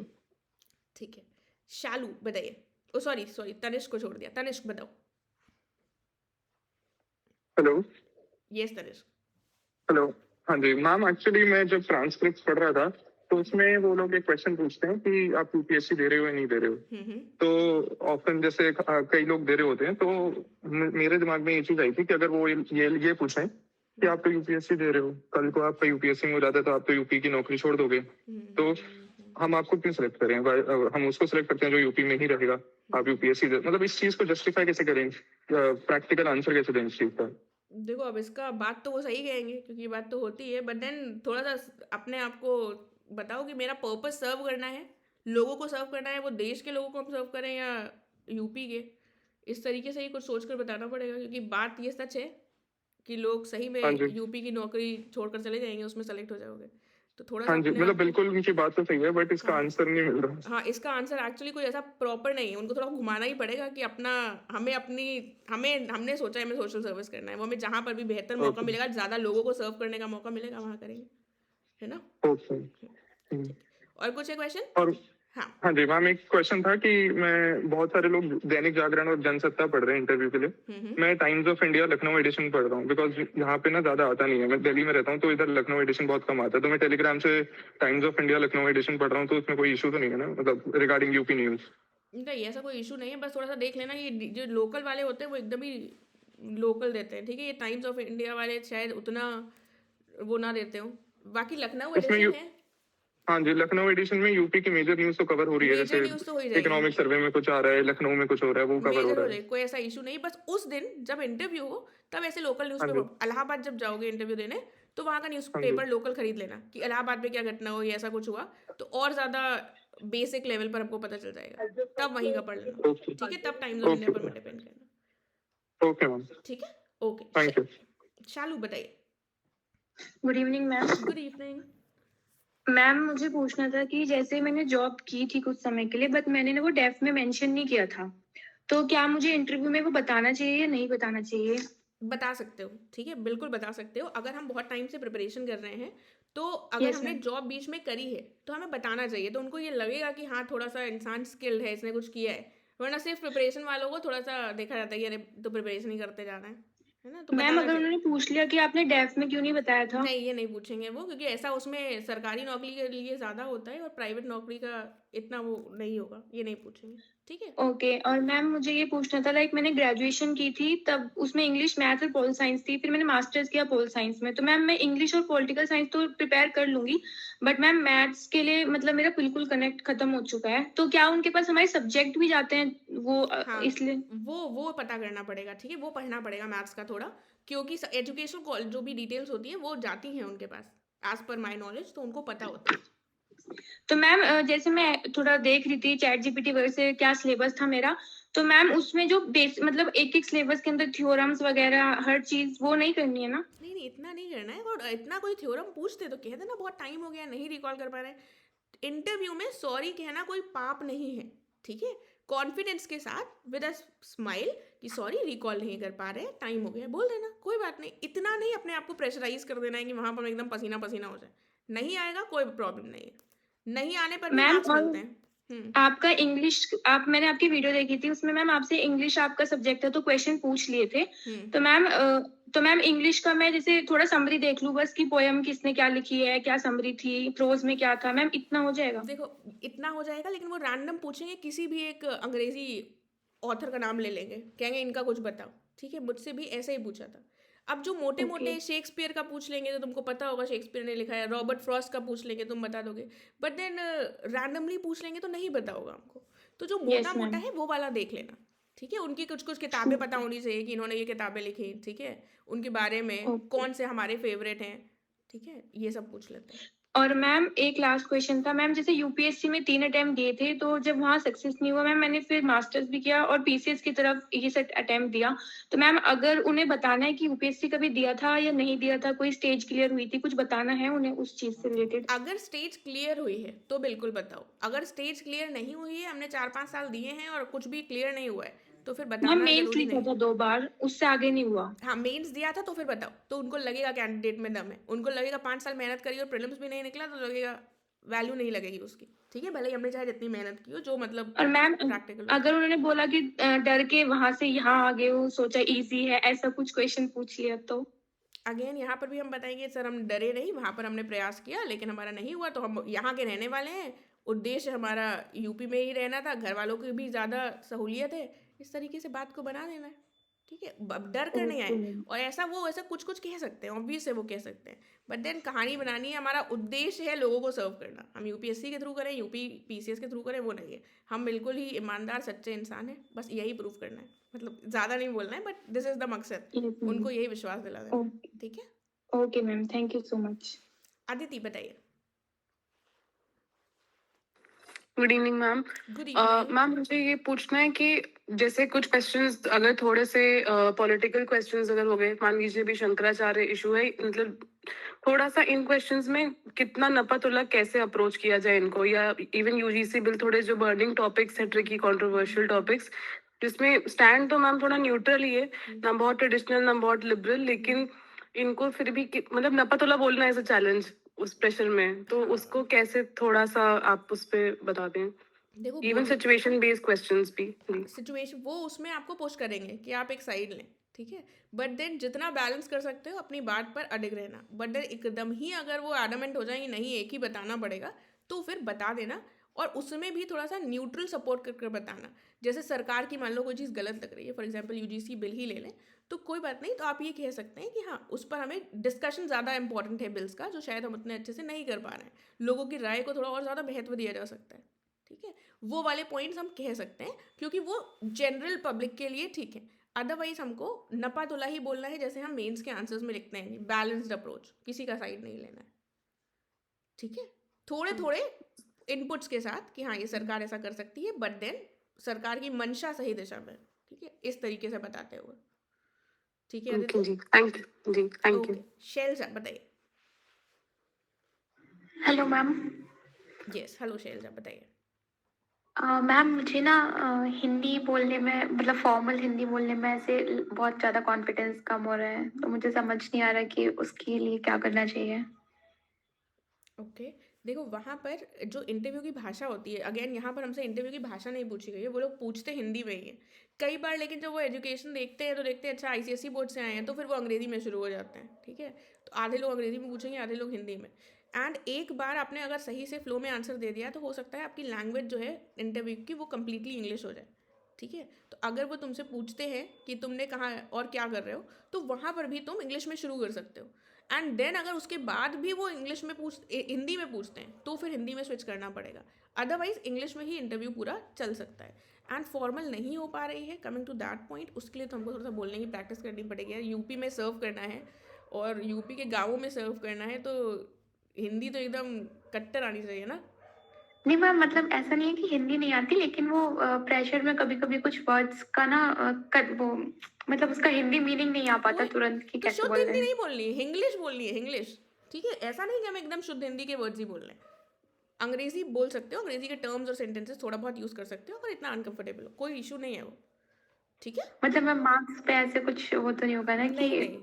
ठीक है, शालू बताइए। ओ सॉरी तनिष्क को छोड़ दिया, तनिष्क बताओ। हेलो। यस तनिष्क। हेलो। हाँ जी मैम, एक्चुअली मैं जब ट्रांसक्रिप्ट पढ़ रहा था तो उसमें वो लोग एक क्वेश्चन पूछते हैं कि आप यूपीएससी दे रहे हो या नहीं दे रहे हो। तो ऑप्शन जैसे कई लोग दे रहे होते हैं, तो मेरे दिमाग में ये चीज आई थी कि अगर वो ये पूछें कि आप तो यूपीएससी दे रहे हो, कल को आपका यूपीएससी में हो जाता है तो आप तो यूपी की नौकरी छोड़ दोगे, तो हम आपको क्यों सिलेक्ट करें? हम उसको सिलेक्ट करते हैं जो यूपी में ही रहेगा, आप यूपीएससी मतलब इस चीज को जस्टिफाई कैसे करें? प्रैक्टिकल आंसर कैसे दें इस चीज का? देखो, अब इसका बात तो वो सही कहेंगे क्योंकि ये बात तो होती है, बट देन थोड़ा सा अपने आप को बताओ कि मेरा पर्पस सर्व करना है, लोगों को सर्व करना है, वो देश के लोगों को हम सर्व करें या यूपी के। इस तरीके से ही कुछ सोच कर बताना पड़ेगा, क्योंकि बात ये सच है कि लोग सही में हाँ जी। यूपी की नौकरी छोड़कर चले जाएंगे, उसमें सेलेक्ट हो जाओगे। तो थोड़ा सा हाँ जी, अपने मतलब आप को, बिल्कुल उनकी बात तो सही है, बट इसका हाँ आंसर नहीं मिल रहा। हाँ, इसका आंसर एक्चुअली कोई ऐसा प्रॉपर नहीं है, उनको थोड़ा घुमाना ही पड़ेगा कि हमने सोचा है हमें सोशल सर्विस करना है, वो हमें जहाँ पर भी बेहतर मौका ओके मिलेगा, ज़्यादा लोगों को सर्व करने का मौका मिलेगा, वहाँ करेंगे, है ना। ओके। और कुछ है क्वेश्चन? और हाँ। हाँ जी मैम, एक क्वेश्चन था कि मैं बहुत सारे लोग दैनिक जागरण और जनसत्ता पढ़ रहे हैं इंटरव्यू के लिए। मैं Times of India Lucknow edition पढ़ रहा हूँ, बिकॉज यहाँ पे ना ज्यादा आता नहीं है, मैं दिल्ली में रहता हूँ तो इधर लखनऊ एडिशन बहुत कम आता है, तो मैं टेलीग्राम से Times of India Lucknow edition पढ़ रहा हूँ, तो उसमें कोई इशू तो नहीं है ना, मतलब रिगार्डिंग यूपी न्यूज? नहीं, ऐसा कोई इशू नहीं है, बस थोड़ा सा देख लेना, ये जो लोकल वाले होते हैं वो एकदम ही लोकल देते हैं, ठीक है। ये टाइम्स ऑफ इंडिया वाले शायद उतना वो ना देते हो, बाकी लखनऊ उसमें एडिशन है। हाँ जी, लखनऊ एडिशन में यूपी की मेजर न्यूज तो कवर हो रही है, मेजर जैसे न्यूज़ तो हो ही जाएगी, इकोनॉमिक सर्वे में कुछ आ रहा है, लखनऊ में कुछ हो रहा है, वो कवर हो मेजर हो रहा है। जाएगी, कोई ऐसा इशू नहीं। बस उस दिन जब इंटरव्यू हो तब ऐसे लोकल हाँ जी, न्यूज़पेपर, इलाहाबाद जब जाओगे इंटरव्यू देने तो वहाँ का हाँ जी, न्यूज़पेपर लोकल खरीद लेना कि इलाहाबाद में क्या घटना हुई, ऐसा कुछ हुआ, तो और ज़्यादा बेसिक लेवल पर हमको पता चल जाएगा, तब वहीं का पढ़ लेना, ओके, ठीक है? तब टाइम जोन इंडिया ओके, पर में डिपेंड करना, ओके मैम, ठीक है? Okay, thank you. शालू बताइए। Good evening ma'am. Good evening. Ma'am मुझे पूछना था कि जैसे मैंने जॉब की थी कुछ समय के लिए, बट मैंने ना वो डेफ में मेंशन नहीं किया था, तो क्या मुझे इंटरव्यू में वो बताना चाहिए या नहीं बताना चाहिए? बता सकते हो, ठीक है, बिल्कुल बता सकते हो। अगर हम बहुत टाइम से प्रिपरेशन कर रहे हैं तो अगर यस हमने मैम। जॉब बीच में करी है तो हमें बताना चाहिए, तो उनको ये लगेगा कि हाँ थोड़ा सा इंसान स्किल्ड है, इसने कुछ किया है। वरना सिर्फ प्रिपरेशन वालों को थोड़ा सा देखा जाता है कि अरे तो प्रिपरेशन ही करते जा रहे हैं, है ना? तो मैम बताना अगर चाहिए। उन्होंने पूछ लिया कि आपने डेफ में क्यों नहीं बताया था? नहीं, ये नहीं पूछेंगे वो, क्योंकि ऐसा उसमें सरकारी नौकरी के लिए ज़्यादा होता है और प्राइवेट नौकरी का इतना वो नहीं होगा, ये नहीं पूछेंगे, ठीक है? ओके। और मैम मुझे ये पूछना था, लाइक मैंने ग्रेजुएशन की थी तब उसमें इंग्लिश, मैथ और पोल साइंस थी, फिर मैंने मास्टर्स किया पोल साइंस में, तो मैम मैं इंग्लिश और पॉलिटिकल साइंस तो प्रिपेयर कर लूंगी, बट मैम मैथ्स के लिए मतलब मेरा बिल्कुल कनेक्ट खत्म हो चुका है, तो क्या उनके पास हमारे सब्जेक्ट भी जाते हैं वो हाँ, इसलिए? वो पता करना पड़ेगा, ठीक है? वो पढ़ना पड़ेगा मैथ्स का थोड़ा, क्योंकि एजुकेशन जो भी डिटेल्स होती हैं वो जाती हैं उनके पास, एज पर माई नॉलेज, तो उनको पता होता है। तो मैम जैसे मैं थोड़ा देख रही थी चैट जीपीटी वगैरह से क्या सिलेबस था मेरा, तो मैम उसमें जो बेस मतलब एक एक सिलेबस के अंदर थ्योरम्स वगैरह हर चीज वो नहीं करनी है ना? नहीं नहीं, इतना नहीं करना है, और इतना कोई थ्योरम पूछते तो कह देना बहुत टाइम हो गया नहीं रिकॉल कर पा रहे हैं। इंटरव्यू में सॉरी कहना कोई पाप नहीं है, ठीक है? कॉन्फिडेंस के साथ विद अ स्माइल कि सॉरी रिकॉल नहीं कर पा रहे, टाइम हो गया, बोल देना, कोई बात नहीं। इतना नहीं अपने आप को प्रेशराइज कर देना है कि वहां पर एकदम पसीना पसीना हो जाए। नहीं आएगा कोई प्रॉब्लम नहीं है, नहीं आने पर भी मैम मार्क्स और मिलते हैं। आपका इंग्लिश, आप मैंने आपकी वीडियो देखी थी उसमें मैम आपसे इंग्लिश आपका सब्जेक्ट है तो क्वेश्चन पूछ लिए थे, तो मैम इंग्लिश का मैं जैसे थोड़ा समरी देख लूँ बस कि पोयम किसने क्या लिखी है, क्या समरी थी, प्रोज में क्या था, मैम इतना हो जाएगा? देखो इतना हो जाएगा, लेकिन वो रैंडम पूछेंगे, किसी भी एक अंग्रेजी ऑथर का नाम ले लेंगे, कहेंगे इनका कुछ बताओ, ठीक है? मुझसे भी ऐसे ही पूछा था। अब जो मोटे ओके। मोटे शेक्सपियर का पूछ लेंगे तो तुमको पता होगा शेक्सपियर ने लिखा है, रॉबर्ट फ्रॉस्ट का पूछ लेंगे तुम बता दोगे, बट देन रैंडमली पूछ लेंगे तो नहीं पता होगा हमको। तो जो मोटा यस मोटा मैम। है वो वाला देख लेना, ठीक है? उनकी कुछ कुछ किताबें पता होनी चाहिए कि इन्होंने ये किताबें लिखी, ठीक है? उनके बारे में ओके। कौन से हमारे फेवरेट हैं, ठीक है? ये सब पूछ लेते हैं। और मैम एक लास्ट क्वेश्चन था, मैम जैसे यूपीएससी में 3 अटेम्प्ट दिए थे तो जब वहाँ सक्सेस नहीं हुआ मैम, मैंने फिर मास्टर्स भी किया और पीसीएस की तरफ ये सेट अटेम्प्ट दिया, तो मैम अगर उन्हें बताना है कि यूपीएससी कभी दिया था या नहीं दिया था, कोई स्टेज क्लियर हुई थी, कुछ बताना है उन्हें उस चीज से रिलेटेड? अगर स्टेज क्लियर हुई है तो बिल्कुल बताओ, अगर स्टेज क्लियर नहीं हुई है, हमने 4-5 साल दिए हैं और कुछ भी क्लियर नहीं हुआ है, तो फिर मैम बताना मेंस जरूरी लिखा नहीं। था 2 बार, उससे आगे नहीं हुआ। हाँ, मेंस दिया था तो फिर बताओ, तो उनको लगेगा कैंडिडेट में दम है, उनको लगेगा 5 साल मेहनत करी और प्रीलिम्स भी नहीं निकला, तो लगेगा वैल्यू नहीं लगेगी उसकी, ठीक है? भले ही हमने चाहे जितनी मेहनत की हो, जो मतलब और मैम प्रैक्टिकल। अगर उन्होंने बोला कि डर के वहां से यहाँ आ गए हो, सोचा इजी है, ऐसा कुछ क्वेश्चन पूछ लिया तो? अगेन यहाँ पर भी हम बताएंगे सर हम डरे नहीं, वहाँ पर हमने प्रयास किया लेकिन हमारा नहीं हुआ, तो हम यहाँ के रहने वाले हैं, उद्देश्य हमारा यूपी में ही रहना था, घर वालों की भी ज़्यादा सहूलियत है, इस तरीके से बात को बना देना है, ठीक है? अब डर कर नहीं ओके आए, मैम। और ऐसा कुछ कुछ कह सकते हैं, ऑब्वियस है वो कह सकते हैं, बट देन कहानी बनानी है, हमारा उद्देश्य है लोगों को सर्व करना। हम यूपीएससी के थ्रू करें, यूपी पीसीएस के थ्रू करें, वो नहीं है, हम बिल्कुल ही ईमानदार सच्चे इंसान हैं, बस यही प्रूव करना है, मतलब ज़्यादा नहीं बोलना है, बट दिस इज़ द मकसद, यस उनको मैम। यही विश्वास दिला देना है, ठीक है? Okay ma'am, thank you so much. Aditi बताइए। Good evening ma'am. Good evening. Ma'am मुझे ये पूछना है कि जैसे कुछ क्वेश्चंस अगर थोड़े से पॉलिटिकल क्वेश्चंस अगर हो गए, मान लीजिए भी शंकराचार्य इशू है, मतलब थोड़ा सा इन क्वेश्चंस में कितना नपतुला कैसे अप्रोच किया जाए इनको, या इवन यूजीसी बिल थोड़े जो बर्निंग टॉपिक्स है, ट्रिकी कंट्रोवर्शियल टॉपिक्स, जिसमें स्टैंड तो मैम थोड़ा न्यूट्रल ही है, ना बहुत ट्रेडिशनल ना बहुत लिबरल, लेकिन इनको फिर भी मतलब नपतुला बोलना एज अ चैलेंज उस प्रेशर में, तो उसको कैसे थोड़ा सा आप उस पर बता दें, देखो इवन सिचुएशन बेस्ड क्वेश्चंस भी प्लीज। सिचुएशन वो उसमें आपको पुश करेंगे कि आप एक साइड लें, ठीक है? बट देन जितना बैलेंस कर सकते हो अपनी बात पर अडिग रहना, बट देन एकदम ही अगर वो एडमेंट हो जाए नहीं एक ही बताना पड़ेगा, तो फिर बता देना, और उसमें भी थोड़ा सा न्यूट्रल सपोर्ट कर बताना। जैसे सरकार की मान लो कोई चीज़ गलत लग रही है, फॉर एग्जांपल यूजीसी बिल ही ले लें, तो कोई बात नहीं, तो आप ये कह सकते हैं कि हाँ उस पर हमें डिस्कशन ज़्यादा इंपॉर्टेंट है बिल्स का, जो शायद हम उतने अच्छे से नहीं कर पा रहे हैं, लोगों की राय को थोड़ा और ज़्यादा महत्व दिया जा सकता है, ठीक है, वो वाले पॉइंट्स हम कह सकते हैं, क्योंकि वो जनरल पब्लिक के लिए ठीक है। अदरवाइज हमको नपा तुला ही बोलना है, जैसे हम मेंस के आंसर्स में लिखते हैं, बैलेंस्ड अप्रोच, किसी का साइड नहीं लेना है, ठीक है, थोड़े थोड़े इनपुट्स के साथ कि हाँ ये सरकार ऐसा कर सकती है, बट देन सरकार की मंशा सही दिशा में, ठीक है, इस तरीके से बताते हुए, ठीक है ओके आदित्य? जी, थैंक यू जी, थैंक यू। ओके, शैलजा बताइए। Hello ma'am. Yes, hello Shailaja बताइए। मैम मुझे ना हिंदी बोलने में, मतलब फॉर्मल हिंदी बोलने में ऐसे बहुत ज़्यादा कॉन्फिडेंस कम हो रहा है, तो मुझे समझ नहीं आ रहा कि उसके लिए क्या करना चाहिए। ओके, देखो वहाँ पर जो इंटरव्यू की भाषा होती है, अगेन यहाँ पर हमसे इंटरव्यू की भाषा नहीं पूछी गई है, वो लोग पूछते हिंदी में ही है कई बार, लेकिन जब वो एजुकेशन देखते हैं तो देखते हैं अच्छा आईसीएसई बोर्ड से आए हैं, तो फिर वो अंग्रेजी में शुरू हो जाते हैं, ठीक है, तो आधे लोग अंग्रेजी में पूछेंगे, आधे लोग हिंदी में। एंड एक बार आपने अगर सही से फ्लो में आंसर दे दिया तो हो सकता है आपकी लैंग्वेज जो है इंटरव्यू की वो कम्प्लीटली इंग्लिश हो जाए, ठीक है, तो अगर वो तुमसे पूछते हैं कि तुमने कहाँ और क्या कर रहे हो, तो वहाँ पर भी तुम इंग्लिश में शुरू कर सकते हो। एंड देन अगर उसके बाद भी वो इंग्लिश में हिंदी में पूछते हैं तो फिर हिंदी में स्विच करना पड़ेगा, अदरवाइज इंग्लिश में ही इंटरव्यू पूरा चल सकता है। एंड फॉर्मल नहीं हो पा रही है, कमिंग टू दैट पॉइंट, उसके लिए तो हमको थोड़ा सा बोलने की प्रैक्टिस करनी पड़ेगी यार, यूपी में सर्व करना है और यूपी के गाँवों में सर्व करना है, तो हिंदी तो एकदम कट्टर आनी चाहिए ना। नहीं मैम, मतलब ऐसा नहीं है कि हिंदी नहीं आती, लेकिन वो प्रेशर में कभी कभी कुछ वर्ड्स का ना वो मतलब उसका हिंदी मीनिंग नहीं आ पाता कोई तुरंत कि तो कैसे शुद्ध बोल रहे हिंदी हैं। नहीं बोलनी है, इंग्लिश बोलनी है, इंग्लिश, ठीक है, ऐसा नहीं कि हम एकदम शुद्ध हिंदी के वर्ड्स ही बोल रहे हैं, अंग्रेजी बोल सकते हो, अंग्रेजी के टर्म्स और सेंटेंसेस थोड़ा बहुत यूज कर सकते हो, अगर इतना अनकंफर्टेबल हो, कोई इशू नहीं है वो, ठीक है। मतलब मैम मार्क्स पे ऐसे कुछ वो तो नहीं होगा ना कि नहीं नहीं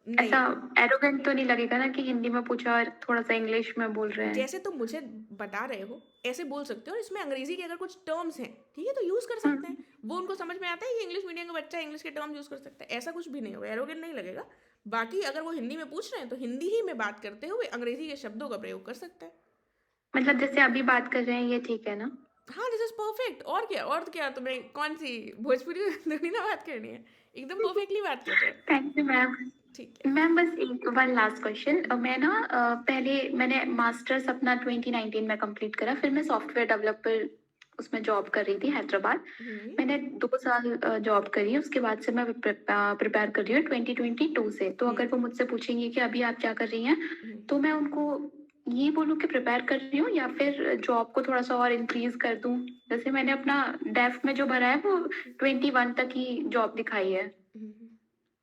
नहीं, ऐसा एरोगेंट तो नहीं लगेगा ना कि हिंदी में पूछा और थोड़ा सा इंग्लिश में बोल रहे हैं। जैसे तुम मुझे बता रहे हो ऐसे बोल सकते हो, और इसमें अंग्रेजी के अगर कुछ टर्म्स हैं, ठीक है, तो यूज कर सकते हैं, वो उनको समझ में आता है कि इंग्लिश मीडियम का बच्चा इंग्लिश के टर्म्स यूज कर सकता है, ऐसा कुछ भी नहीं होगा, एरोगेंट नहीं लगेगा। बाकी अगर वो हिंदी में पूछ रहे हैं तो हिंदी ही में बात करते हुए अंग्रेजी के शब्दों का प्रयोग कर सकते हैं। मतलब जैसे अभी बात कर रहे हैं ये ठीक है ना? हाँ, दिस इज परफेक्ट, और क्या तुम्हें कौन सी भोजपुरी थोड़ी ना बात करनी है, एकदम परफेक्टली बात कर रहे हो, थैंक यू मैम। ठीक है। मैम बस एक वन लास्ट क्वेश्चन, मैं ना पहले मैंने मास्टर्स अपना 2019 में कंप्लीट करा, फिर मैं सॉफ्टवेयर डेवलपर उसमें जॉब कर रही थी हैदराबाद। मैंने 2 साल जॉब करी, उसके बाद से मैं प्रिपेयर कर रही हूँ 2022 से। तो अगर वो मुझसे पूछेंगे कि अभी आप क्या कर रही हैं, तो मैं उनको ये बोलूँ कि प्रिपेयर कर रही हूँ या फिर जॉब को थोड़ा सा और इंक्रीज कर दूँ? जैसे मैंने अपना डेफ में जो भरा है वो 21 तक ही जॉब दिखाई है।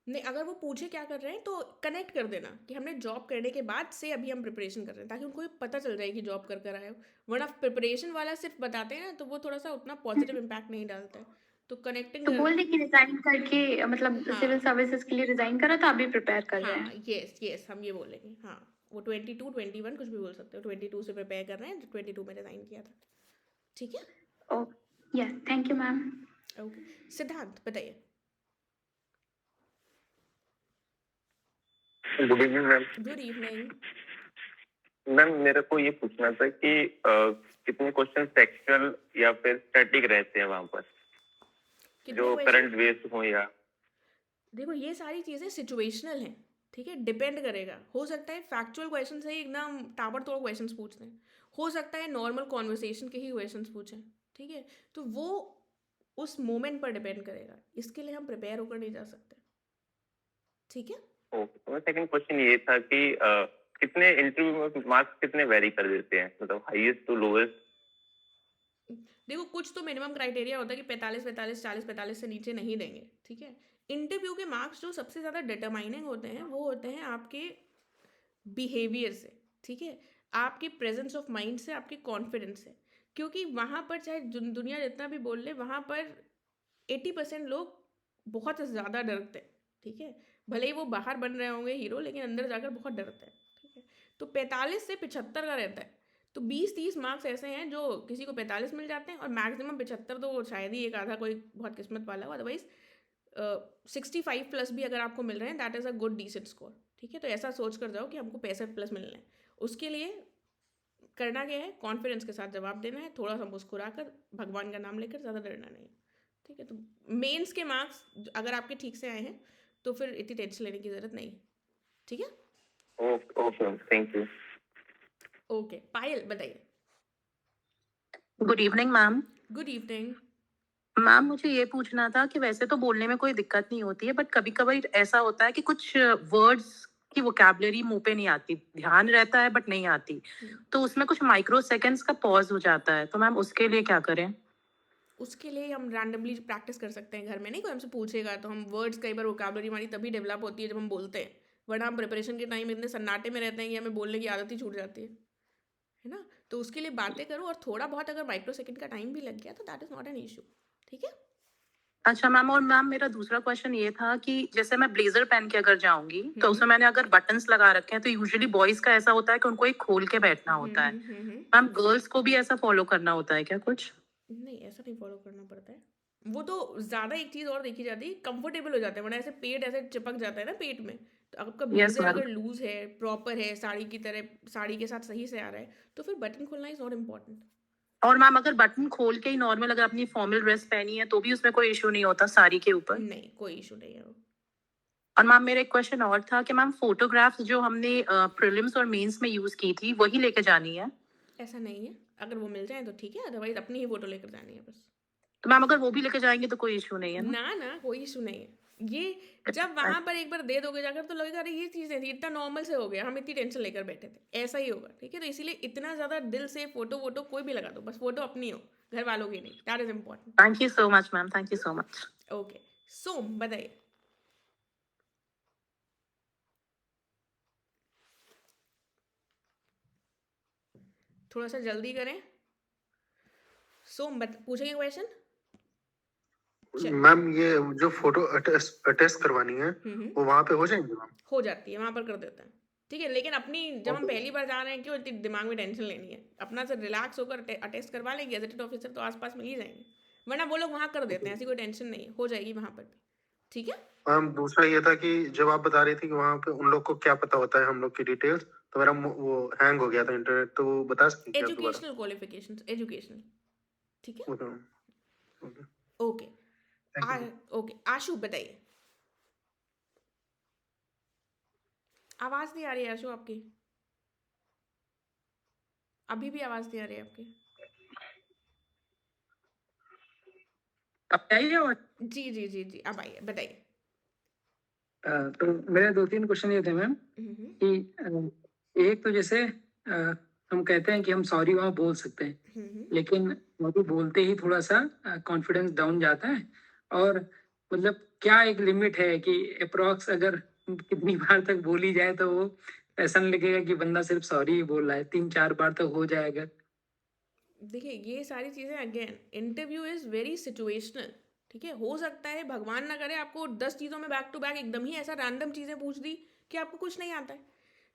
नहीं, अगर वो पूछे क्या कर रहे हैं तो कनेक्ट कर देना कि हमने जॉब करने के बाद से अभी हम प्रिपरेशन कर रहे हैं, ताकि उनको ये पता चल जाए कि जॉब कर कर आए हो, वरना प्रिपरेशन वाला सिर्फ बताते हैं ना तो वो थोड़ा सा उतना पॉजिटिव इम्पैक्ट नहीं डालता है, तो कनेक्टिंग तो बोल दे कि रिजाइन करके, मतलब सिविल सर्विसेज के लिए रिजाइन करा था, अभी प्रिपेयर कर रहे हैं। हाँ, यस हम ये बोलेंगे, हाँ वो 22 21 कुछ भी बोल सकते हो, 22 से प्रिपेयर कर रहे हैं, 22 में रिजाइन किया था, ठीक है। ओ yes, thank you ma'am. Okay, सिद्धांत बताइए। Good evening ma'am. Good evening ma'am, मेरे को ये पूछना था कि कितने क्वेश्चन सेक्सुअल या फिर स्टैटिक रहते हैं वहां पर, जो करंट बेस्ड हो या? देखो ये सारी चीज़ें सिचुएशनल हैं, ठीक है, डिपेंड करेगा, हो सकता है फैक्चुअल क्वेश्चन से ही एकदम ताबड़तोड़ क्वेश्चंस पूछते हैं, हो सकता है नॉर्मल कॉन्वर्सेशन के ही क्वेश्चंस पूछें, ठीक है, तो वो उस मोमेंट पर डिपेंड करेगा, इसके लिए हम प्रिपेयर होकर नहीं जा सकते, ठीक है। ओके, तो सेकंड क्वेश्चन ये था कि कितने इंटरव्यू में मार्क्स कितने वेरी कर देते हैं, मतलब हाईएस्ट टू लोएस्ट? देखो कुछ तो मिनिमम क्राइटेरिया होता है कि 45 45 40 45 से नीचे नहीं देंगे, ठीक है। इंटरव्यू के मार्क्स जो सबसे ज़्यादा डिटरमाइनिंग होते हैं वो होते हैं आपके बिहेवियर से, ठीक है, आपके प्रेजेंस ऑफ माइंड से, आपके कॉन्फिडेंस से, क्योंकि वहाँ पर चाहे दुनिया जितना भी बोल ले, वहाँ पर 80% लोग बहुत ज़्यादा डरते हैं, ठीक है, भले ही वो बाहर बन रहे होंगे हीरो, लेकिन अंदर जाकर बहुत डरते हैं, ठीक है, तो 45 से 75 का रहता है, तो 20-30 मार्क्स ऐसे हैं जो किसी को 45 मिल जाते हैं, और मैक्सिमम 75 तो शायद ही एक आधा कोई बहुत किस्मत वाला हो, अदरवाइज 65 प्लस भी अगर आपको मिल रहे हैं that is a good decent score, ठीक है, तो ऐसा सोच कर जाओ कि हमको 65 प्लस मिलना है, उसके लिए करना क्या है, कॉन्फिडेंस के साथ जवाब देना है, थोड़ा सा मुस्कुरा कर, भगवान का नाम लेकर, ज़्यादा डरना नहीं है, ठीक है। तो मेंस के मार्क्स अगर आपके ठीक से आए हैं तो फिर इतनी टेंशन लेने की ज़रूरत नहीं, ठीक है। Okay, thank you. ओके, पायल बताइए। Good evening ma'am. Good evening. Ma'am मुझे ये पूछना था कि वैसे तो बोलने में कोई दिक्कत नहीं होती है, बट कभी कभी ऐसा होता है कि कुछ वर्ड्स की वोकैबुलरी मुंह पे नहीं आती, ध्यान रहता है बट नहीं आती, तो उसमें कुछ माइक्रो सेकेंड्स का पॉज हो जाता है, तो मैम उसके लिए क्या करें? उसके लिए हम रैंडमली प्रैक्टिस कर सकते हैं घर में, नहीं कोई हमसे पूछेगा तो हम वर्ड्स, कई बार वोकैबुलरी हमारी तभी डेवलप होती है जब हम बोलते हैं, वरना हम प्रिपरेशन के टाइम इतने सन्नाटे में रहते हैं कि हमें बोलने की आदत ही छूट जाती है ना। तो उसके लिए बातें करो, और थोड़ा बहुत अगर माइक्रो सेकंड का टाइम भी लग गया तो that is not an issue, ठीक है। अच्छा मैम, और मैम मेरा दूसरा क्वेश्चन ये था कि जैसे मैं ब्लेजर पहन के अगर जाऊंगी तो उसमें मैंने अगर बटन्स लगा रखे हैं, तो यूजुअली बॉयज का ऐसा होता है कि उनको एक खोल के बैठना होता है, मैम गर्ल्स को भी ऐसा फॉलो करना होता है क्या कुछ? नहीं, ऐसा नहीं फॉलो करना पड़ता है, वो तो ज़्यादा एक चीज़ और देखी जाती है, कंफर्टेबल हो जाता है, वरना ऐसे पेट ऐसे चिपक जाता है ना पेट में। तो आपका ब्लेजर मैम। अगर लूज है, प्रॉपर है, साड़ी की तरह, साड़ी के साथ सही से आ रहा है, तो फिर बटन खोलना इज नॉट इम्पॉर्टेंट। और मैम अगर बटन खोल के ही नॉर्मल अगर अपनी फॉर्मल ड्रेस पहनी है तो भी उसमें कोई इशू नहीं होता साड़ी के ऊपर? नहीं, कोई इशू नहीं है वो। और मैम मेरा एक क्वेश्चन और था कि मैम फोटोग्राफ्स जो हमने प्रीलिम्स और मेंस में यूज की थी वही लेके जानी है? ऐसा नहीं है, अगर वो मिल जाए तो ठीक है, अदरवाइज अपनी ही फोटो लेकर जानी है बस। तो मैम अगर वो भी लेके जाएंगे तो कोई इशू नहीं है ना? ना कोई इशू नहीं है, ये जब वहां पर एक बार दे दोगे जाकर तो लगेगा अरे ये चीज़ें थी, इतना नॉर्मल से हो गया, हम इतनी टेंशन लेकर बैठे थे, ऐसा ही होगा, ठीक है। तो इसीलिए इतना ज़्यादा दिल से फोटो वोटो कोई भी लगा दो, बस फोटो अपनी हो, घर वालों की नहीं, that is important. Thank you so much ma'am, thank you so much. Okay, Som बताइए। थोड़ा सा जल्दी करें, सोम पूछेंगे क्वेश्चन। मैम ये जो फोटो अटेस्ट करवानी है वो वहाँ पे हो जाएंगी मैम? हो जाती है, वहां पर कर देते हैं, ठीक है। लेकिन अपनी जब हम पहली बार जा रहे हैं क्यों इतनी दिमाग में टेंशन लेनी है, अपना से रिलैक्स होकर अटेस्ट करवा लेंगे, गेजेटेड ऑफिसर तो आसपास मिल ही जाएंगे, वरना वो लोग वहां कर देते हैं, ऐसी कोई टेंशन नहीं है, हो जाएगी वहां पर भी, ठीक है। मैम दूसरा ये था कि जब आप बता रही थी कि वहाँ पे उन लोग को क्या पता होता है हम लोग की डिटेल्स, तो मेरा वो हैंग हो गया था इंटरनेट, तो वो बता सकती हैं दोबारा? एजुकेशनल क्वालिफिकेशंस, एजुकेशनल, ठीक है। ओके ओके, आशु बताइए। आवाज नहीं आ रही है आशु आपकी, अभी भी आवाज नहीं आ रही है आपकी। अब आइए और जी जी जी जी, अब आइए, बताइए। तो मेरे 2-3 क्वेश्चन ये थे मैम कि एक तो जैसे हम कहते हैं कि हम सॉरी वहाँ बोल सकते हैं, लेकिन वो भी बोलते ही थोड़ा सा कॉन्फिडेंस डाउन जाता है, और मतलब क्या एक लिमिट है कि अप्रॉक्स अगर कितनी बार तक बोली जाए तो वो ऐसा नहीं लगेगा कि बंदा सिर्फ सॉरी ही बोल रहा है, 3-4 बार तक हो जाएगा? देखिए ये सारी चीज़ें again interview is very situational, ठीक है। हो सकता है भगवान ना करे आपको 10 चीज़ों में बैक टू बैक एकदम ही ऐसा रैंडम चीज़ें पूछ दी कि आपको कुछ नहीं आता है,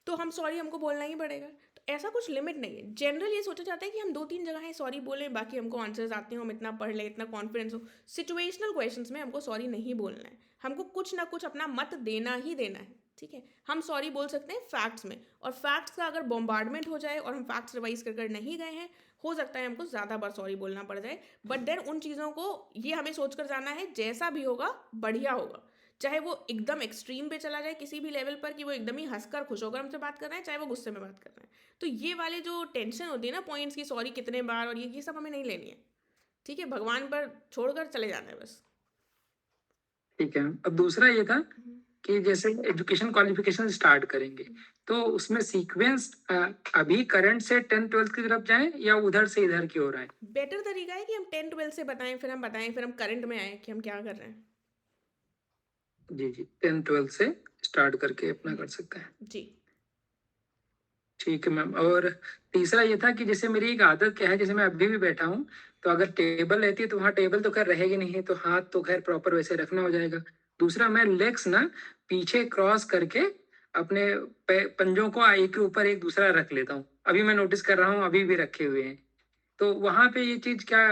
तो हम सॉरी हमको बोलना ही पड़ेगा, तो ऐसा कुछ लिमिट नहीं है। जनरल ये सोचा जाता है कि हम 2-3 जगह सॉरी बोलें, बाकी हमको आंसर्स आते हो, हम इतना पढ़ लें, इतना कॉन्फिडेंस हो। सिचुएशनल क्वेश्चंस में हमको सॉरी नहीं बोलना है, हमको कुछ ना कुछ अपना मत देना ही देना है, ठीक है। हम सॉरी बोल सकते हैं फैक्ट्स में, और फैक्ट्स का अगर बॉम्बार्डमेंट हो जाए और हम फैक्ट्स रिवाइज कर नहीं गए हैं, हो सकता है हमको ज़्यादा बार सॉरी बोलना पड़ जाए, बट देन उन चीज़ों को ये हमें सोच कर जाना है जैसा भी होगा बढ़िया होगा, चाहे वो एकदम एक्सट्रीम पे चला जाए किसी भी लेवल पर कि वो एकदम ही हंसकर खुश होकर हमसे बात कर रहे हैं, चाहे वो गुस्से में बात कर रहे हैं। तो ये वाले जो टेंशन होती है ना पॉइंट्स की, सॉरी कितने बार और ये सब हमें नहीं लेनी है, ठीक है। भगवान पर छोड़कर चले जाना है बस। ठीक है। अब दूसरा ये था कि जैसे एजुकेशन क्वालिफिकेशन स्टार्ट करेंगे तो उसमें सीक्वेंस अभी करंट से 10th-12th की तरफ जाएं या उधर से इधर की ओर आए? बेटर तरीका है कि हम 10th-12th से बताएं, फिर हम करंट में आए कि हम क्या कर रहे हैं। जी जी, 10th-12th से स्टार्ट करके अपना कर सकते हैं जी। ठीक है मैम। और तीसरा ये था कि जैसे मेरी एक आदत क्या है, जैसे मैं अभी भी बैठा हूँ तो अगर टेबल रहती है तो वहाँ टेबल तो खैर रहेगी नहीं, तो हाथ तो खैर प्रॉपर वैसे रखना हो जाएगा। दूसरा मैं लेग्स ना पीछे क्रॉस करके अपने पंजों को एक के ऊपर एक दूसरा रख लेता हूँ, अभी मैं नोटिस कर रहा हूँ अभी भी रखे हुए हैं, तो वहां पे ये चीज क्या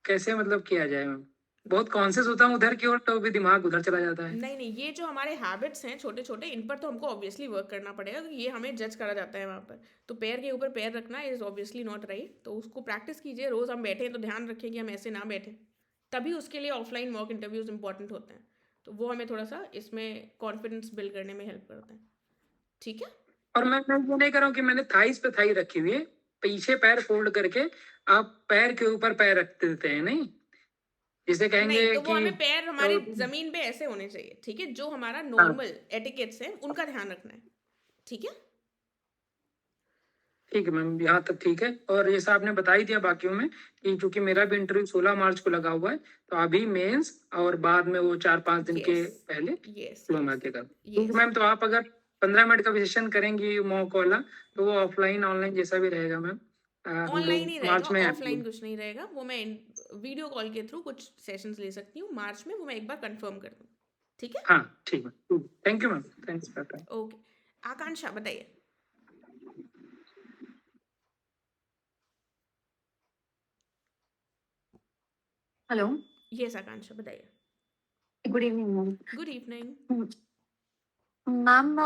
कैसे मतलब किया जाए मैम? बहुत कॉन्शियस होता हूँ उधर की ओर, तो भी दिमाग उधर चला जाता है। नहीं, ये जो हमारे हैबिट्स हैं छोटे-छोटे, इन पर तो हमको ऑब्वियसली वर्क करना पड़ेगा, क्योंकि ये हमें जज करा जाता है वहाँ पर। तो पैर के ऊपर पैर रखना इज़ ऑब्वियसली नॉट राइट, तो उसको प्रैक्टिस कीजिए। रोज़ हम बैठे हैं तो ध्यान रखें कि हम ऐसे ना बैठें। तभी उसके लिए ऑफलाइन मॉक इंटरव्यूज़ इंपॉर्टेंट होते हैं। तो वो हमें थोड़ा-सा इसमें कॉन्फिडेंस बिल्ड करने में हेल्प करते हैं। ठीक है? और मैं ये नहीं कर रहा हूँ कि मैंने थाइस पे थाई रखी हुई है, पीछे पैर फोल्ड करके आप पैर के ऊपर पैर रख देते हैं, नहीं जिसे कहेंगे नहीं, तो वो कि हमें पैर हमारे ज़मीन पे ऐसे होने चाहिए, ठीक है? जो हमारा नॉर्मल एटिकेट्स हैं, उनका ध्यान रखना है। ठीक है? ठीक है मैम, यहाँ तक ठीक है। और जैसा आपने बता ही दिया बाकियों में कि चूंकि मेरा भी इंटरव्यू 16 मार्च को लगा हुआ है, तो अभी मेंस और बाद में वो 4-5 दिन के पहले डिप्लोमा के कर। ठीक है मैम, तो आप अगर 15 मिनट का सेशन करेंगी मॉक वाला, तो वो ऑफलाइन ऑनलाइन जैसा भी रहेगा मैम। ऑनलाइन ही मार्च में रहेगा, ऑफलाइन कुछ नहीं रहेगा। वो मैं वीडियो कॉल के थ्रू कुछ सेशंस ले सकती हूँ मार्च में, वो मैं एक बार कंफर्म कर दूँ। ठीक है? हाँ ठीक है, thank you ma'am, thanks for time. Okay, Akanksha बताइए। हेलो। यस आकांक्षा बताइए। Good evening ma'am. Good evening. Ma'am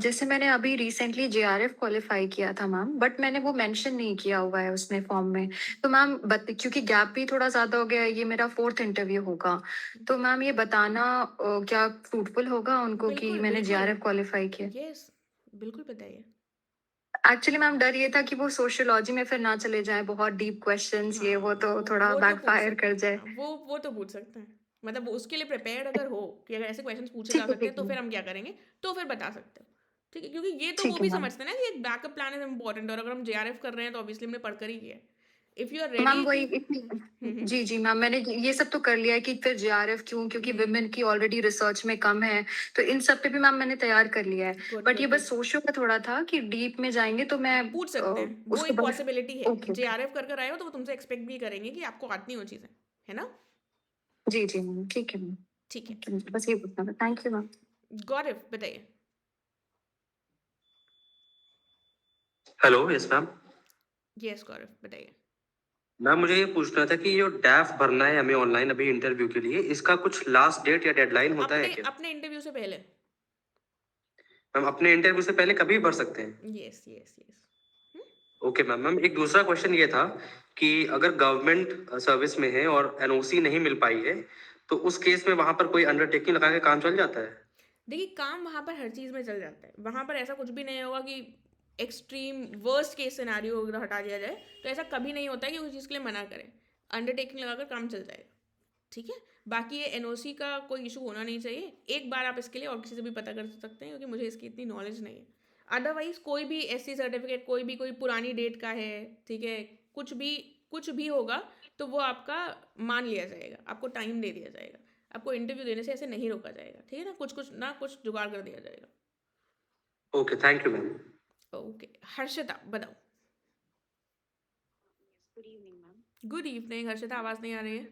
जैसे मैंने अभी रिसेंटली जेआरएफ क्वालिफाई किया था मैम, बट मैंने वो मेंशन नहीं किया हुआ है उसमें फॉर्म में। तो मैम क्योंकि गैप भी थोड़ा ज्यादा हो गया है, ये मेरा 4th इंटरव्यू होगा, तो मैम ये बताना क्या फ्रूटफुल होगा उनको कि बिल्कुल, मैंने बिल्कुल। जेआरएफ क्वालिफाई किया? यस, बिल्कुल बताइए। एक्चुअली मैम डर ये था कि वो सोशियोलॉजी में फिर ना चले जाए, बहुत डीप क्वेश्चंस ये वो, तो थोड़ा वो तो बैकफायर पूछ कर जाए। वो तो पूछ सकते हैं। मतलब उसके लिए प्रिपेयर्ड अगर हो कि अगर ऐसे क्वेश्चंस पूछे ठीक जा है, सकते हैं, ठीक तो है। फिर हम क्या करेंगे, तो फिर बता सकते हो। ठीक है? क्योंकि ये तो वो ठीक है भी मैम। समझते हैं ना कि एक बैकअप प्लान इज इम्पोर्टेंट, और अगर हम जेआरएफ कर रहे हैं तो ऑब्वियसली हमने पढ़कर ही किया है। If you are ma'am ready वही कि जी जी मैम, मैंने ये सब तो कर लिया है कि फिर जेआरएफ क्यों, क्योंकि विमेन की ऑलरेडी रिसर्च में कम है, तो इन सब पे भी मैम मैंने तैयार कर लिया है। गुड, बट ये गुड, बस सोशो का थोड़ा था कि डीप में जाएंगे तो मैं पूछ सकते हैं, वो उसको एक पॉसिबिलिटी है। ओके जेआरएफ कर कर आए हो तो वो तुमसे एक्सपेक्ट भी करेंगे कि आपको आती हो चीजें, है ना? जी जी मैम, ठीक है मैम, ठीक है। बस ये पूछना था। Thank you ma'am. गौरव बताइए। Hello, yes ma'am. Yes Gaurav बताइए। मैम मुझे ये पूछना था कि जो डैफ भरना है हमें ऑनलाइन अभी इंटरव्यू के लिए, इसका कुछ लास्ट डेट या डेडलाइन होता है क्या? अपने इंटरव्यू से पहले। मैम अपने इंटरव्यू से पहले कभी भर सकते हैं? Yes yes yes. Okay ma'am. Ma'am एक दूसरा क्वेश्चन ये था कि अगर गवर्नमेंट सर्विस में है और एनओसी नहीं मिल पाई है, तो उस केस में वहां पर कोई अंडरटेकिंग लगा के काम चल जाता है? देखिए, काम वहाँ पर हर चीज़ में चल जाता है। वहाँ पर ऐसा कुछ भी नहीं होगा कि एक्सट्रीम वर्स्ट केस सिनारियो अगर हटा दिया जाए, तो ऐसा कभी नहीं होता है कि उस चीज़ के लिए मना करें। अंडरटेकिंग लगाकर काम चल जाएगा। ठीक है? बाकी ये एनओसी का कोई इशू होना नहीं चाहिए। एक बार आप इसके लिए और किसी से भी पता कर सकते हैं, क्योंकि मुझे इसकी इतनी नॉलेज नहीं है। अदरवाइज कोई भी एससी सर्टिफिकेट, कोई पुरानी डेट का है, ठीक है, कुछ भी होगा तो वो आपका मान लिया जाएगा, आपको टाइम दे दिया जाएगा, आपको इंटरव्यू देने से ऐसे नहीं रोका जाएगा। ठीक है ना? कुछ जुगाड़ कर दिया जाएगा। Okay, thank you ma'am. Okay, Harshita बताओ। Good evening ma'am. Good evening Harshita, आवाज नहीं आ रही है?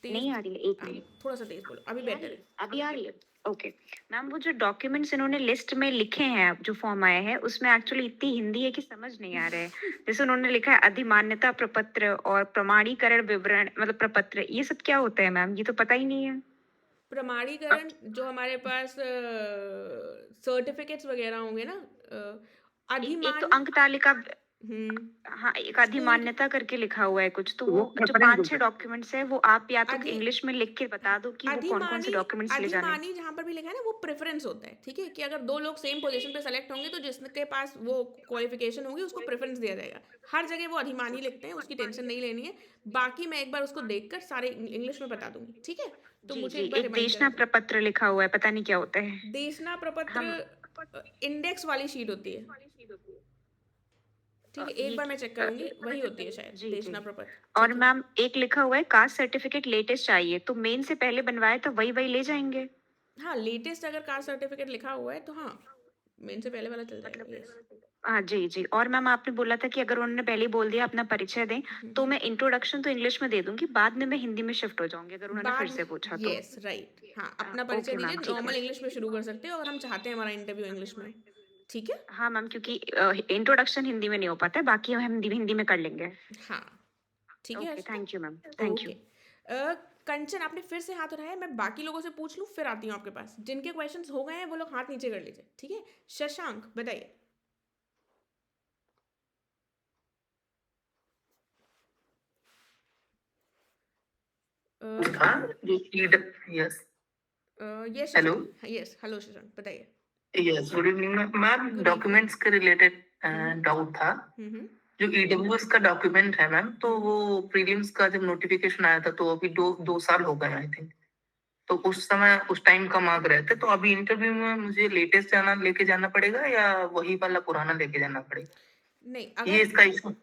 नहीं आ रही है, एक मिनट। थोड़ा सा तेज बोलो, अभी बेटर है। अभी आ रही है? ओके मैम, वो जो डॉक्यूमेंट्स इन्होंने लिस्ट में लिखे हैं, जो फॉर्म आए हैं, उसमें एक्चुअली इतनी हिंदी है कि समझ नहीं आ रहा है। जैसे उन्होंने लिखा है अधिमान्यता प्रपत्र और प्रमाणीकरण विवरण, मतलब प्रपत्र, ये सब क्या होता है मैम? ये तो पता ही नहीं है। प्रमाणीकरण जो हमारे पास सर्टिफिकेट्स वगैरह होंगे ना, एक तो अंक तालिका, हाँ, एक अधिमान्यता करके लिखा हुआ है कुछ, तो वो जो 5-6 डॉक्यूमेंट्स है, वो आप या तो इंग्लिश में लिख के बता दो कि वो कौन कौन से डॉक्यूमेंट्स ले जाने हैं। अधिमानी जहाँ पर भी लिखा है ना, वो प्रेफरेंस होता है। ठीक है? कि अगर 2 लोग सेम पोजीशन पे सेलेक्ट होंगे, तो जिसके पास वो क्वालिफिकेशन होगी उसको प्रेफरेंस दिया जाएगा। हर जगह वो अधिमानी लिखते हैं, उसकी टेंशन नहीं लेनी है। बाकी मैं एक बार उसको देखकर सारे इंग्लिश में बता दूंगी। ठीक है? तो मुझे एक बार एक देशना प्रपत्र लिखा हुआ है, पता नहीं क्या होता है। देशना प्रपत्र इंडेक्स वाली शीट होती है। ठीक है, एक बार मैं चेक करूंगी, वही होती है शायद देशना प्रपत्र। और मैम एक लिखा हुआ है कास्ट सर्टिफिकेट लेटेस्ट चाहिए, तो मेन से पहले बनवाए तो वही ले जाएंगे। हाँ, लेटेस्ट अगर कास्ट सर्टिफिकेट लिखा हुआ है तो हाँ, मेन से पहले वाला चल जाएगा। यस। हाँ जी जी। और मैम आपने बोला था कि अगर उन्होंने पहले बोल दिया अपना परिचय दें, तो मैं इंट्रोडक्शन तो इंग्लिश में दे दूंगी, बाद में मैं हिंदी में शिफ्ट हो जाऊंगी अगर उन्होंने फिर से पूछा तो। Yes right. हाँ, अपना परिचय दीजिए, नॉर्मल इंग्लिश में शुरू कर सकते हो अगर हम चाहते हैं हमारा इंटरव्यू इंग्लिश में। ठीक है? हाँ मैम, क्योंकि इंट्रोडक्शन हिंदी में नहीं हो पाता है, बाकी हम हिंदी में कर लेंगे। हाँ ठीक है। Thank you ma'am, thank you. Kanchan आपने फिर से हाथ उठाया, मैं बाकी लोगों से पूछ लूँ फिर आती हूँ आपके पास। जिनके क्वेश्चंस हो गए हैं वो लोग हाथ नीचे कर लीजिए, ठीक है। शशांक बताइए। Yes yes hello yes, hello Shashank बताइए। Yes good evening ma'am. Documents के रिलेटेड डाउट था। जो ईडब्ल्यूएस का डॉक्यूमेंट है मैम, तो वो प्रीलिम्स का जब नोटिफिकेशन आया था तो अभी दो साल हो गए आई थिंक। तो उस समय उस टाइम का मांग रहे थे, तो अभी इंटरव्यू में मुझे लेटेस्ट लेके जाना पड़ेगा या वही वाला पुराना लेके जाना पड़ेगा? नहीं, ये इसका इशू।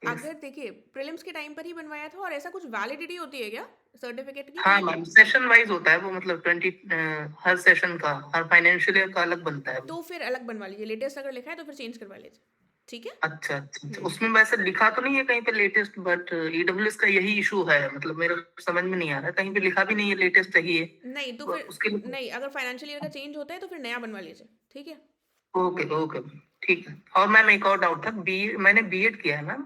अगर देखिए प्रीलिम्स के टाइम पर ही बनवाया था और ऐसा कुछ वैलिडिटी होती है क्या सर्टिफिकेट की? हाँ मैम, सेशन वाइज होता है वो, मतलब 20 हर सेशन का, हर फाइनेंशियल ईयर का अलग बनता है वो। तो फिर अलग बनवा लीजिए, लेटेस्ट अगर लिखा है तो फिर चेंज करवा लीजिए, ठीक है। अच्छा अच्छा अच्छा। उसमें वैसे लिखा तो नहीं है कहीं पे लेटेस्ट, बट ईडब्ल्यूएस का यही इशू है, मतलब मेरे समझ में नहीं आ रहा, कहीं पे लिखा भी नहीं है लेटेस्ट चाहिए। नहीं तो फिर उसके लिए नहीं, अगर फाइनेंशियल ईयर का चेंज होता है तो फिर नया बनवा लीजिए, ठीक है। ओके ओके ठीक है। और मैम एक और डाउट था, मैंने बीएड किया है मैम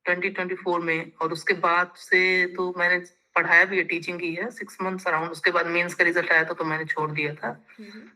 2024 में, और उसके बाद से तो मैंने पढ़ाया भी है, टीचिंग की है 6 मंथ्स अराउंड। उसके बाद मेंस का रिजल्ट आया था तो मैंने छोड़ दिया था।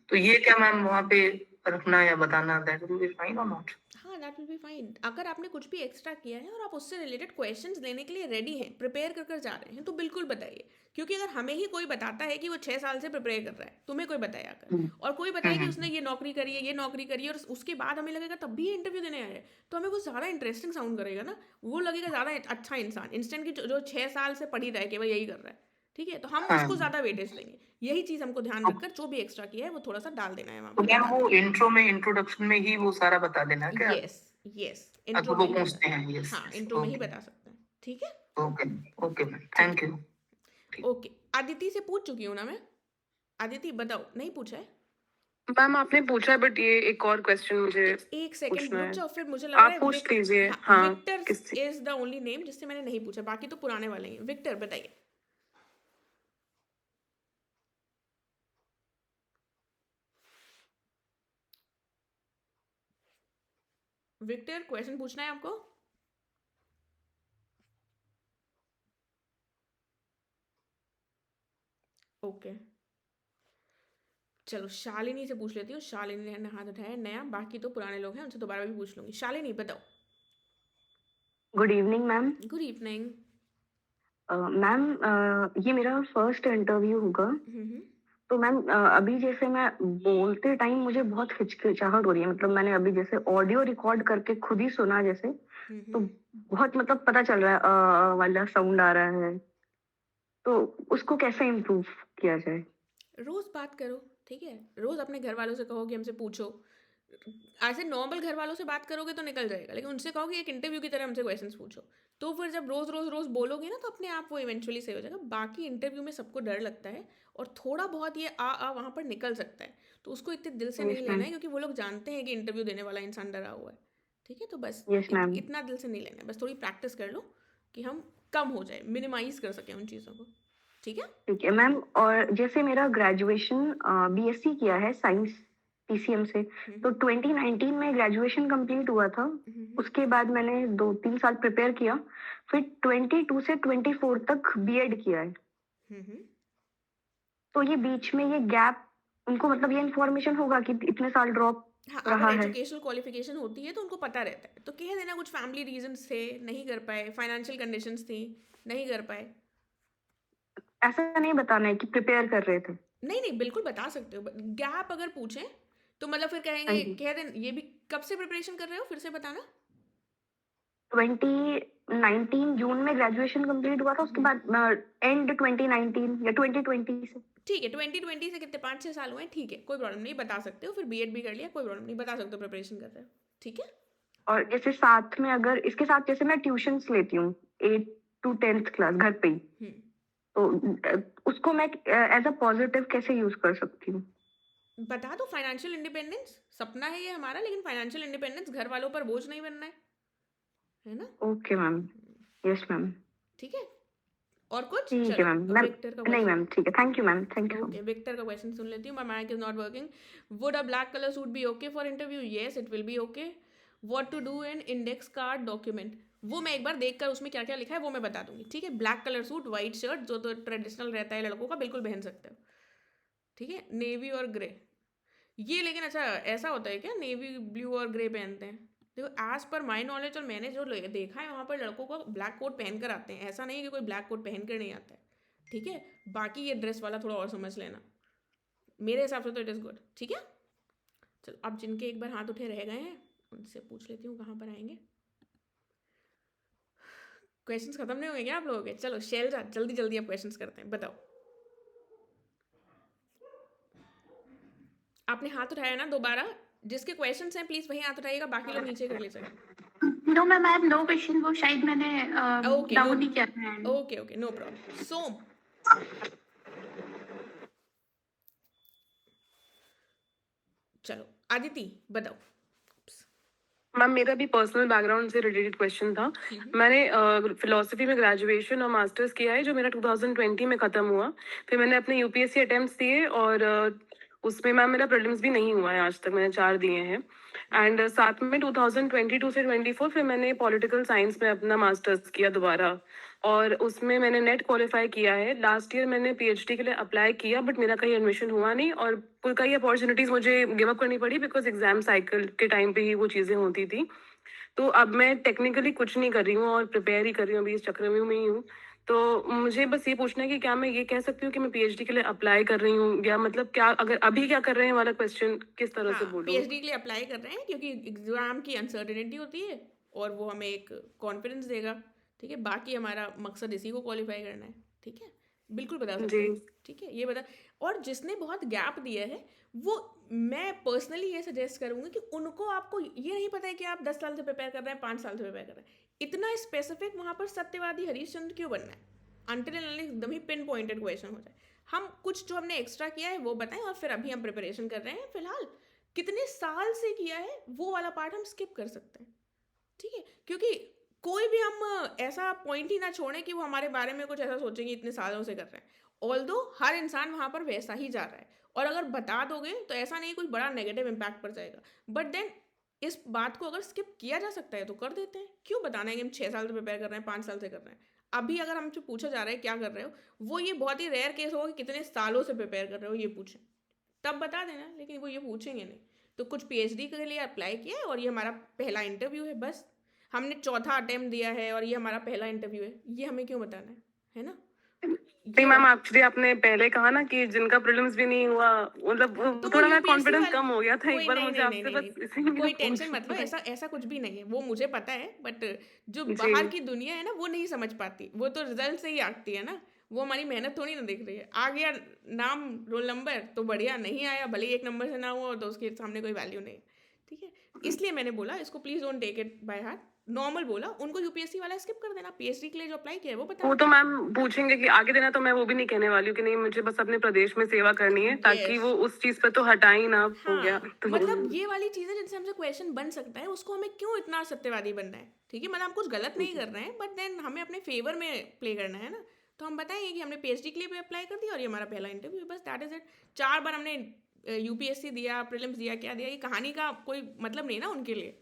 तो ये क्या मैम वहाँ पे रखना या बताना, दैट विल बी फाइन और नॉट? हाँ, दैट विल बी फाइन। अगर आपने कुछ भी एक्स्ट्रा किया है और आप उससे रिलेटेड क्वेश्चंस देने के लिए रेडी हैं, प्रिपेयर कर जा रहे हैं, तो बिल्कुल बताइए। क्योंकि अगर हमें ही कोई बताता है कि वो 6 साल से प्रिपेयर कर रहा है, तुम्हें कोई बताया अगर, और कोई बताए कि उसने ये नौकरी करी है, ये नौकरी करी है, और उसके बाद हमें लगेगा तब भी ये इंटरव्यू देने आया है, तो हमें वो ज़्यादा इंटरेस्टिंग साउंड करेगा ना, वो लगेगा ज़्यादा अच्छा इंसान, इंस्टेंट की जो 6 साल से पढ़ी रहा है केवल यही कर रहा है, ठीक है। तो हम उसको ज़्यादा वेटेज देंगे। यही चीज़ हमको ध्यान रखकर जो भी एक्स्ट्रा किया है वो थोड़ा सा डाल देना है वहाँ तो मैम पर। वो इंट्रोडक्शन में ही वो सारा बता देना है क्या? यस यस, अगर इंट्रो वो में पूछते हैं। यस हाँ, इंट्रो में ही बता सकते हैं, ठीक है। Okay okay ma'am, thank you. Okay, Aditi से पूछ चुकी हूँ ना मैं। अदिति बताओ, नहीं पूछा है? मैम आपने पूछा है, बट ये एक और क्वेश्चन मुझे एक सेकंड पूछना रुक है। जाओ, फिर मुझे लग रहा है आप पूछ लीजिए। हाँ, Victor is the only name जिससे मैंने नहीं पूछा, बाकी तो पुराने वाले हैं। विक्टर बताइए। विक्टर, क्वेश्चन पूछना है आपको? ओके, चलो शालिनी से पूछ लेती हूँ। शालिनी ने हाथ उठाया नया, बाकी तो पुराने लोग हैं, उनसे दोबारा भी पूछ लूंगी। शालिनी बताओ। Good evening ma'am. Good evening ma'am, ये मेरा फर्स्ट इंटरव्यू होगा। तो मैम अभी जैसे मैं बोलते टाइम मुझे बहुत हिचकिचाहट हो रही है, मतलब मैंने अभी जैसे ऑडियो रिकॉर्ड करके खुद ही सुना जैसे, तो बहुत मतलब पता चल रहा है वाला साउंड आ रहा है, तो उसको कैसे इम्प्रूव किया जाए? रोज बात करो, ठीक है। रोज अपने घर वालों से कहो कि हमसे पूछो। ऐसे नॉर्मल घर वालों से बात करोगे तो निकल जाएगा, लेकिन उनसे कहो कि एक इंटरव्यू की तरह हमसे क्वेश्चंस पूछो, तो फिर जब रोज बोलोगे ना तो अपने आप वो इवेंचुअली सही हो जाएगा। बाकी इंटरव्यू में सबको डर लगता है और थोड़ा बहुत ये वहाँ पर निकल सकता है, तो उसको इतने दिल से नहीं लेना है, क्योंकि वो लोग जानते हैं कि इंटरव्यू देने वाला इंसान डरा हुआ है, ठीक है। तो बस इतना दिल से नहीं लेना है, बस थोड़ी प्रैक्टिस कर लो कि हम कम हो जाए, मिनिमाइज कर सकें उन चीज़ों को, ठीक है। ठीक है मैम। और जैसे मेरा ग्रेजुएशन बीएससी किया है साइंस पीसीएम से, तो 2019 में ग्रेजुएशन कंप्लीट हुआ था। उसके बाद मैंने 2-3 साल प्रिपेयर किया, फिर 22 से 24 तक बीएड किया है। तो ये बीच में ये गैप, उनको मतलब ये इन्फॉर्मेशन होगा कि इतने साल ड्रॉप रहा अगर है? एजुकेशनल क्वालिफिकेशन होती है तो उनको पता रहता है, तो कह देना कुछ फैमिली रीजंस थे, नहीं कर पाए, फाइनेंशियल कंडीशंस थी, नहीं कर पाए। ऐसा नहीं बताना है कि प्रिपेयर कर रहे थे? नहीं, बिल्कुल बता सकते हो। गैप अगर पूछें तो मतलब फिर कहेंगे, कह दें ये भी कब से प्रिपरेशन कर रहे हो, फिर से बताना। 2019 जून में ग्रेजुएशन कंप्लीट हुआ था, उसके बाद एंड 2019 या 2020 से। ठीक है, 2020 से कितने 5-6 साल हुए हैं, ठीक है, कोई प्रॉब्लम नहीं, बता सकते हो। फिर बीएड भी कर लिया, कोई प्रॉब्लम नहीं, बता सकते हो प्रिपरेशन कर रहे हो, ठीक है। और जैसे साथ में अगर इसके साथ जैसे मैं ट्यूशंस लेती हूँ 8 to 10th क्लास घर पे ही, तो उसको मैं एज अ पॉजिटिव कैसे यूज कर सकती हूँ? बता दो, फाइनेंशियल इंडिपेंडेंस सपना है ये हमारा, लेकिन फाइनेंशियल इंडिपेंडेंस घर वालों पर बोझ नहीं बनना है ना। ओके मैम, यस मैम, ठीक है। और कुछ? ठीक है मैम। नहीं मैम, ठीक है, thank you ma'am, thank you. Okay, Victor का क्वेश्चन सुन लेती हूँ। My mic is not working. Would a black colour suit be okay for interview? Yes, it will be okay. What to do in index card document? वो मैं एक बार देख कर उसमें क्या क्या लिखा है वो मैं बता दूंगी, ठीक है। Black colour suit, white shirt, जो तो ट्रेडिशनल रहता है लड़कों का, बिल्कुल पहन सकते हो, ठीक है। नेवी और ग्रे, ये लेकिन अच्छा ऐसा होता है क्या, नेवी ब्लू और ग्रे पहनते हैं? देखो एज पर माई नॉलेज और मैंने जो देखा है वहाँ पर लड़कों को ब्लैक कोट पहन कर आते हैं, ऐसा नहीं कि कोई ब्लैक कोट पहन कर नहीं आता है, ठीक है। बाकी ये ड्रेस वाला थोड़ा और समझ लेना, मेरे हिसाब से तो इट इज़ गुड, ठीक है। चलो अब जिनके एक बार हाथ उठे रह गए हैं उनसे पूछ लेती हूँ कहाँ पर आएंगे। क्वेश्चंस खत्म नहीं होंगे क्या आप लोगों के? चलो शैलजा जल्दी जल्दी अब क्वेश्चंस करते हैं, बताओ। आपने हाथ उठाया ना दोबारा, जिसके क्वेश्चंस हैं प्लीज वही हाथ उठाइएगा, बाकी लोग नीचे कर लीजिएगा। No ma'am, I have no question, वो शायद मैंने डाउन नहीं किया था। Okay okay, no problem. Som, चलो आदिति बताओ। मैम मेरा भी पर्सनल बैकग्राउंड से रिलेटेड क्वेश्चन था। मैंने फिलोसफी में ग्रेजुएशन और मास्टर्स किया है जो मेरा 2020 में ख़त्म हुआ। फिर मैंने अपने यूपीएससी अटेम्प्ट्स दिए और उसमें मैम मेरा प्रीलिम्स भी नहीं हुआ है आज तक, मैंने 4 दिए हैं। एंड साथ में 2022 से 24 फिर मैंने पॉलिटिकल साइंस में अपना मास्टर्स किया दोबारा, और उसमें मैंने नेट क्वालिफाई किया है। लास्ट ईयर मैंने पीएचडी के लिए अप्लाई किया बट मेरा कहीं एडमिशन हुआ नहीं, और कई अपॉर्चुनिटीज़ मुझे गिव अप करनी पड़ी बिकॉज एग्जाम साइकिल के टाइम पे ही वो चीज़ें होती थी। तो अब मैं टेक्निकली कुछ नहीं कर रही हूँ और प्रिपेयर ही कर रही हूँ, अभी इस चक्र में ही हूँ। तो मुझे बस ये पूछना है कि क्या मैं ये कह सकती हूँ कि मैं पीएचडी के लिए अप्लाई कर रही हूँ, या मतलब क्या अगर अभी क्या कर रहे हैं वाला क्वेश्चन किस तरह से बोलूँ? पीएचडी के लिए अप्लाई कर रहे हैं क्योंकि एग्जाम की अनसर्टेनिटी होती है और वो हमें एक कॉन्फिडेंस देगा, ठीक है। बाकी हमारा मकसद इसी को क्वालिफाई करना है, ठीक है। बिल्कुल बता सकते हैं, ठीक है, ये बता। और जिसने बहुत गैप दिया है वो मैं पर्सनली ये सजेस्ट करूँगी कि उनको, आपको ये नहीं पता है कि आप 10 साल से प्रिपेयर कर रहे हैं, 5 साल से प्रिपेयर कर रहे हैं, इतना स्पेसिफिक वहाँ पर सत्यवादी हरीशचंद्र क्यों बनना है? अनटिल एकदम ही पिन पॉइंटेड क्वेश्चन हो जाए। हम कुछ जो हमने एक्स्ट्रा किया है वो बताएं और फिर अभी हम प्रिपरेशन कर रहे हैं, फिलहाल कितने साल से किया है वो वाला पार्ट हम स्किप कर सकते हैं, ठीक है। क्योंकि कोई भी हम ऐसा पॉइंट ही ना छोड़ें कि वो हमारे बारे में कुछ ऐसा सोचेंगे इतने सालों से कर रहे हैं। ऑल्दो हर इंसान वहाँ पर वैसा ही जा रहा है, और अगर बता दोगे तो ऐसा नहीं कोई बड़ा नेगेटिव इम्पैक्ट पड़ जाएगा, बट देन इस बात को अगर स्किप किया जा सकता है तो कर देते हैं। क्यों बताना है कि हम 6 साल से प्रिपेयर कर रहे हैं, 5 साल से कर रहे हैं? अभी अगर हमसे पूछा जा रहा है क्या कर रहे हो, वो ये बहुत ही रेयर केस होगा कि कितने सालों से प्रिपेयर कर रहे हो ये पूछें, तब बता देना, लेकिन वो ये पूछेंगे नहीं। तो कुछ पीएचडी के लिए अप्लाई किया है और ये हमारा पहला इंटरव्यू है, बस हमने चौथा अटेम्प्ट दिया है और ये हमारा पहला इंटरव्यू है, ये हमें क्यों बताना है ना? नहीं मैम, एक्चुअली आपने पहले कहा ना कि जिनका प्रीलिम्स भी नहीं हुआ, मतलब तो थोड़ा मेरा कॉन्फिडेंस कम हो गया था एक बार मुझे आपसे, बस कोई टेंशन मत लो, ऐसा कुछ भी नहीं है, वो मुझे पता है। बट जो बाहर की दुनिया है ना वो नहीं समझ पाती, वो तो रिजल्ट से ही आती है ना, वो हमारी मेहनत थोड़ी ना देख रही है। आ गया नाम रोल नंबर तो बढ़िया, नहीं आया भले ही 1 नंबर से ना हुआ तो उसके सामने कोई वैल्यू नहीं, ठीक है। इसलिए मैंने बोला इसको please don't take it by heart, normal बोला। उनको यूपीएससी वाला स्किप कर देना, पीएचडी के लिए जो अप्लाई किया है वो बता। वो तो मैम पूछेंगे कि आगे देना, तो मैं वो भी नहीं कहने वाली हूँ कि नहीं मुझे बस अपने प्रदेश में सेवा करनी है, ताकि वो उस चीज पे तो हटा ही ना। हो गया तो मतलब ये वाली चीजें जिनसे हमसे क्वेश्चन बन सकता है उसको हमें क्यों इतना सत्यवादी बनना है, ठीक है। मतलब हम कुछ गलत नहीं कर रहे हैं, बट देन हमें अपने फेवर में प्ले करना है ना। तो हम बताएंगे कि हमने पीएचडी के लिए भी अप्लाई कर दिया और ये हमारा पहला इंटरव्यू, बस दैट इज इट। 4 बार हमने यूपीएससी दिया, प्रीलिम्स दिया, क्या दिया, ये कहानी का कोई मतलब नहीं ना उनके लिए,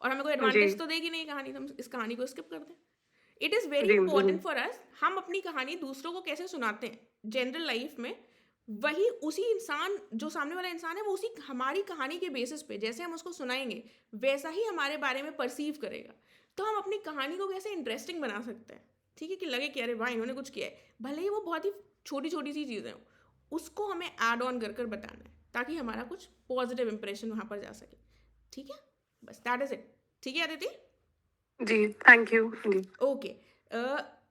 और हमें कोई एडवांटेज तो देगी नहीं कहानी, तो हम इस कहानी को स्किप कर दें। It is very important for us, हम अपनी कहानी दूसरों को कैसे सुनाते हैं जनरल लाइफ में, वही उसी इंसान जो सामने वाला इंसान है वो उसी हमारी कहानी के बेसिस पे जैसे हम उसको सुनाएंगे वैसा ही हमारे बारे में परसीव करेगा। तो हम अपनी कहानी को कैसे इंटरेस्टिंग बना सकते हैं, ठीक है, कि लगे कि अरे वाह इन्होंने कुछ किया है, भले ही वो बहुत ही छोटी छोटी सी चीज़ें हों, उसको हमें ऐड ऑन कर कर बताना है ताकि हमारा कुछ पॉजिटिव इंप्रेशन वहाँ पर जा सके, ठीक है। बस दैट इज इट, ठीक है अदिति जी, थैंक यू जी। ओके,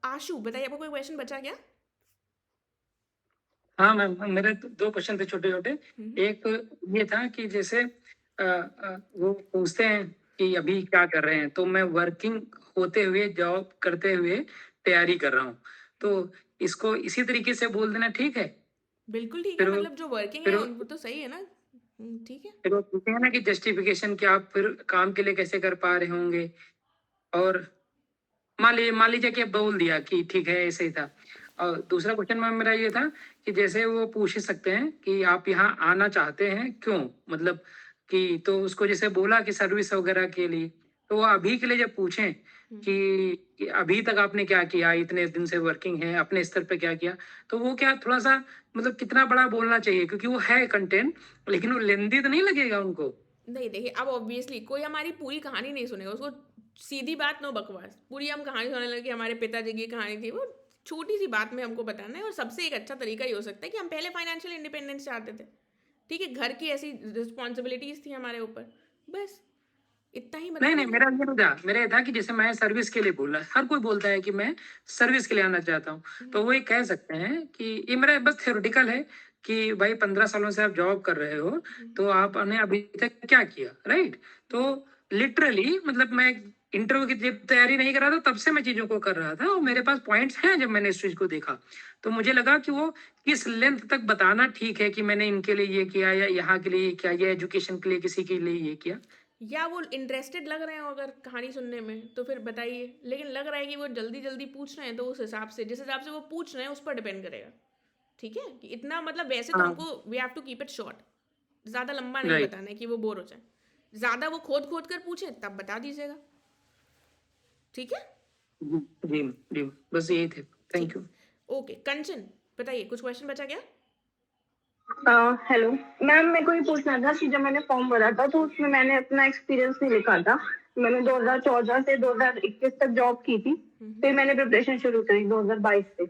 आशु बताइए आपको कोई क्वेश्चन बचा क्या? हाँ मैम, मेरे 2 क्वेश्चन थे छोटे छोटे। एक ये था कि जैसे वो पूछते हैं कि अभी क्या कर रहे हैं, तो मैं वर्किंग होते हुए जॉब करते हुए तैयारी कर रहा हूँ, तो इसको इसी तरीके से बोल देना ठीक है? बिल्कुल ठीक है, मतलब जो वर्किंग है वो तो सही है ना, ठीक है। फिर वो पूछते हैं ना कि जस्टिफिकेशन कि आप फिर काम के लिए कैसे कर पा रहे होंगे, और मान लीजिए कि बोल दिया कि ठीक है ऐसे ही था। और दूसरा क्वेश्चन मैम मेरा ये था कि जैसे वो पूछ सकते हैं कि आप यहाँ आना चाहते हैं क्यों, मतलब कि तो उसको जैसे बोला कि सर्विस वगैरह के लिए, तो वो अभी के लिए जब पूछें कि अभी तक आपने क्या किया, इतने दिन से वर्किंग है, अपने स्तर पे क्या किया, तो वो क्या थोड़ा सा मतलब कितना बड़ा बोलना चाहिए, क्योंकि वो है कंटेंट, लेकिन वो लेंदी तो नहीं लगेगा उनको। नहीं देखिए, अब ऑब्वियसली कोई हमारी पूरी कहानी नहीं सुनेगा, उसको सीधी बात, नो बकवास, पूरी हम कहानी सुनाने लगे, हमारे पिताजी की कहानी थी, वो छोटी सी बात में हमको बताना है। और सबसे एक अच्छा तरीका ये हो सकता है कि हम पहले फाइनेंशियल इंडिपेंडेंस चाहते थे, ठीक है, घर की ऐसी रिस्पॉन्सिबिलिटीज थी हमारे ऊपर, बस इतना ही नहीं नहीं, मेरा ये नहीं था, मेरा ये था कि जैसे मैं सर्विस के लिए बोला, हर कोई बोलता है कि मैं सर्विस के लिए आना चाहता हूँ, तो वो ये कह सकते हैं कि ये मेरा बस थ्योरेटिकल है कि भाई 15 सालों से आप जॉब कर रहे हो, तो आपने अभी तक क्या किया, राइट। तो लिटरली मतलब मैं इंटरव्यू की जब तैयारी नहीं कर रहा था तब से मैं चीजों को कर रहा था, और मेरे पास पॉइंट्स हैं। जब मैंने इस चीज को देखा तो मुझे लगा कि वो किस लेंथ तक बताना ठीक है कि मैंने इनके लिए ये किया, या यहाँ के लिए ये किया, या एजुकेशन के लिए किसी के लिए ये किया। या वो इंटरेस्टेड लग रहे हो अगर कहानी सुनने में तो फिर बताइए, लेकिन लग रहा है कि वो जल्दी जल्दी पूछ रहे हैं, तो उस हिसाब से जिस हिसाब से वो पूछ रहे हैं उस पर डिपेंड करेगा, ठीक है, कि इतना मतलब वैसे तो हमको we have to keep it short, ज़्यादा लंबा नहीं बताना है कि वो बोर हो जाए, ज़्यादा वो खोद खोद कर पूछे तब बता दीजिएगा, ठीक है। जी जी, बस यही थे, थैंक यू। ओके कंचन बताइए, कुछ क्वेश्चन बचा क्या? हेलो मैम, मेरे को ये पूछना था कि जब मैंने फॉर्म भरा था तो उसमें मैंने अपना एक्सपीरियंस नहीं लिखा था। मैंने 2014 से 2021 तक जॉब की थी, फिर मैंने प्रिपरेशन शुरू करी 2022 से।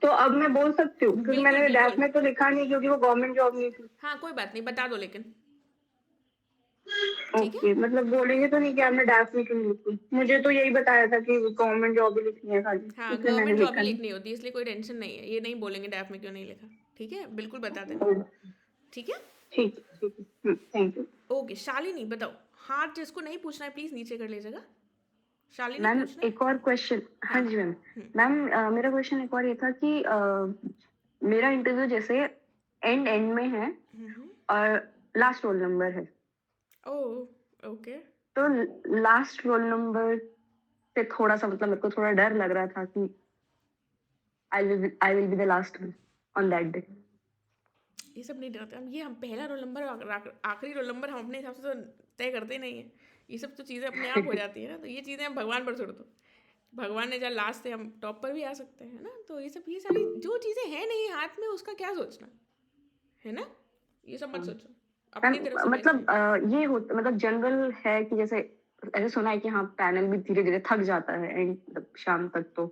तो अब मैं बोल सकती हूँ, क्योंकि मैंने डैफ में तो लिखा नहीं, क्योंकि वो गवर्नमेंट जॉब नहीं थी। हाँ कोई बात नहीं, बता दो लेकिन। ओके, मतलब बोलेंगे तो नहीं कि आपने डैफ में क्यों लिखी? मुझे तो यही बताया था कि गवर्नमेंट जॉब ही लिखनी है खाली। हाँ गवर्नमेंट जॉब ही लिखनी होती है, इसलिए कोई टेंशन नहीं है, ये नहीं बोलेंगे डैफ में क्यों नहीं लिखा, ठीक है, बिल्कुल बता देना, ठीक है। ठीक है, थैंक यू। ओके शालिनी बताओ, हाथ जिसको नहीं पूछना है प्लीज नीचे कर लीजिएगा। शालिनी मैम एक और क्वेश्चन। हाँ जी मैम। मैम मेरा क्वेश्चन एक और ये था कि मेरा इंटरव्यू जैसे एंड में है और लास्ट रोल नंबर है। ओके। तो लास्ट रोल नंबर से थोड़ा सा मतलब मेरे को थोड़ा डर लग रहा था कि I will be the last one on that day. ये सब नहीं डरते हम, ये हम पहला रोल नंबर आखिरी रोल नंबर हम अपने हिसाब से तो तय करते नहीं है, ये सब तो चीज़ें अपने आप हो जाती है ना, तो ये चीज़ें हम भगवान पर छोड़ दो, भगवान ने जब लास्ट से हम टॉप पर भी आ सकते हैं ना, तो ये सारी जो चीज़ें हैं नहीं हाथ में उसका क्या सोचना है ना, ये सब मत सोचो अपनी तरफ से। मतलब ये होता मतलब जनरल है कि जैसे ऐसे सुना है कि हाँ पैनल भी धीरे धीरे थक जाता है एंड शाम तक, तो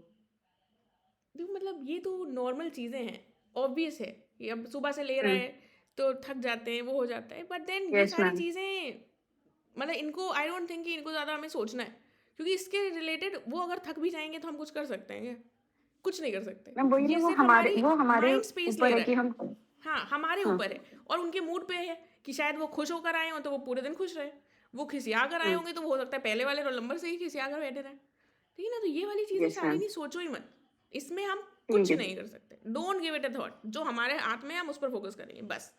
मतलब ये तो नॉर्मल चीज़ें हैं, ऑब्वियस है, ये अब सुबह से ले रहे हैं तो थक जाते हैं, वो हो जाता है, बट देन ये सारी चीज़ें मतलब इनको आई डोंट थिंक कि इनको ज़्यादा हमें सोचना है, क्योंकि इसके रिलेटेड वो अगर थक भी जाएंगे तो हम कुछ कर सकते हैं क्या? कुछ नहीं कर सकते। वो हमारे ऊपर है कि हम, हाँ हमारे ऊपर है, और उनके मूड पे है कि शायद वो खुश होकर आए हों तो वो पूरे दिन खुश रहे, वो खिसिया कर आए होंगे तो वो हो सकता है पहले वाले रोल नंबर से ही खिसिया कर बैठे रहे, ठीक है ना। तो ये वाली चीज़ें सारी नहीं सोचो ही मत, इसमें हम कुछ नहीं कर सकते, don't give it a thought, जो हमारे हाथ में है हम उस पर फोकस करेंगे बस,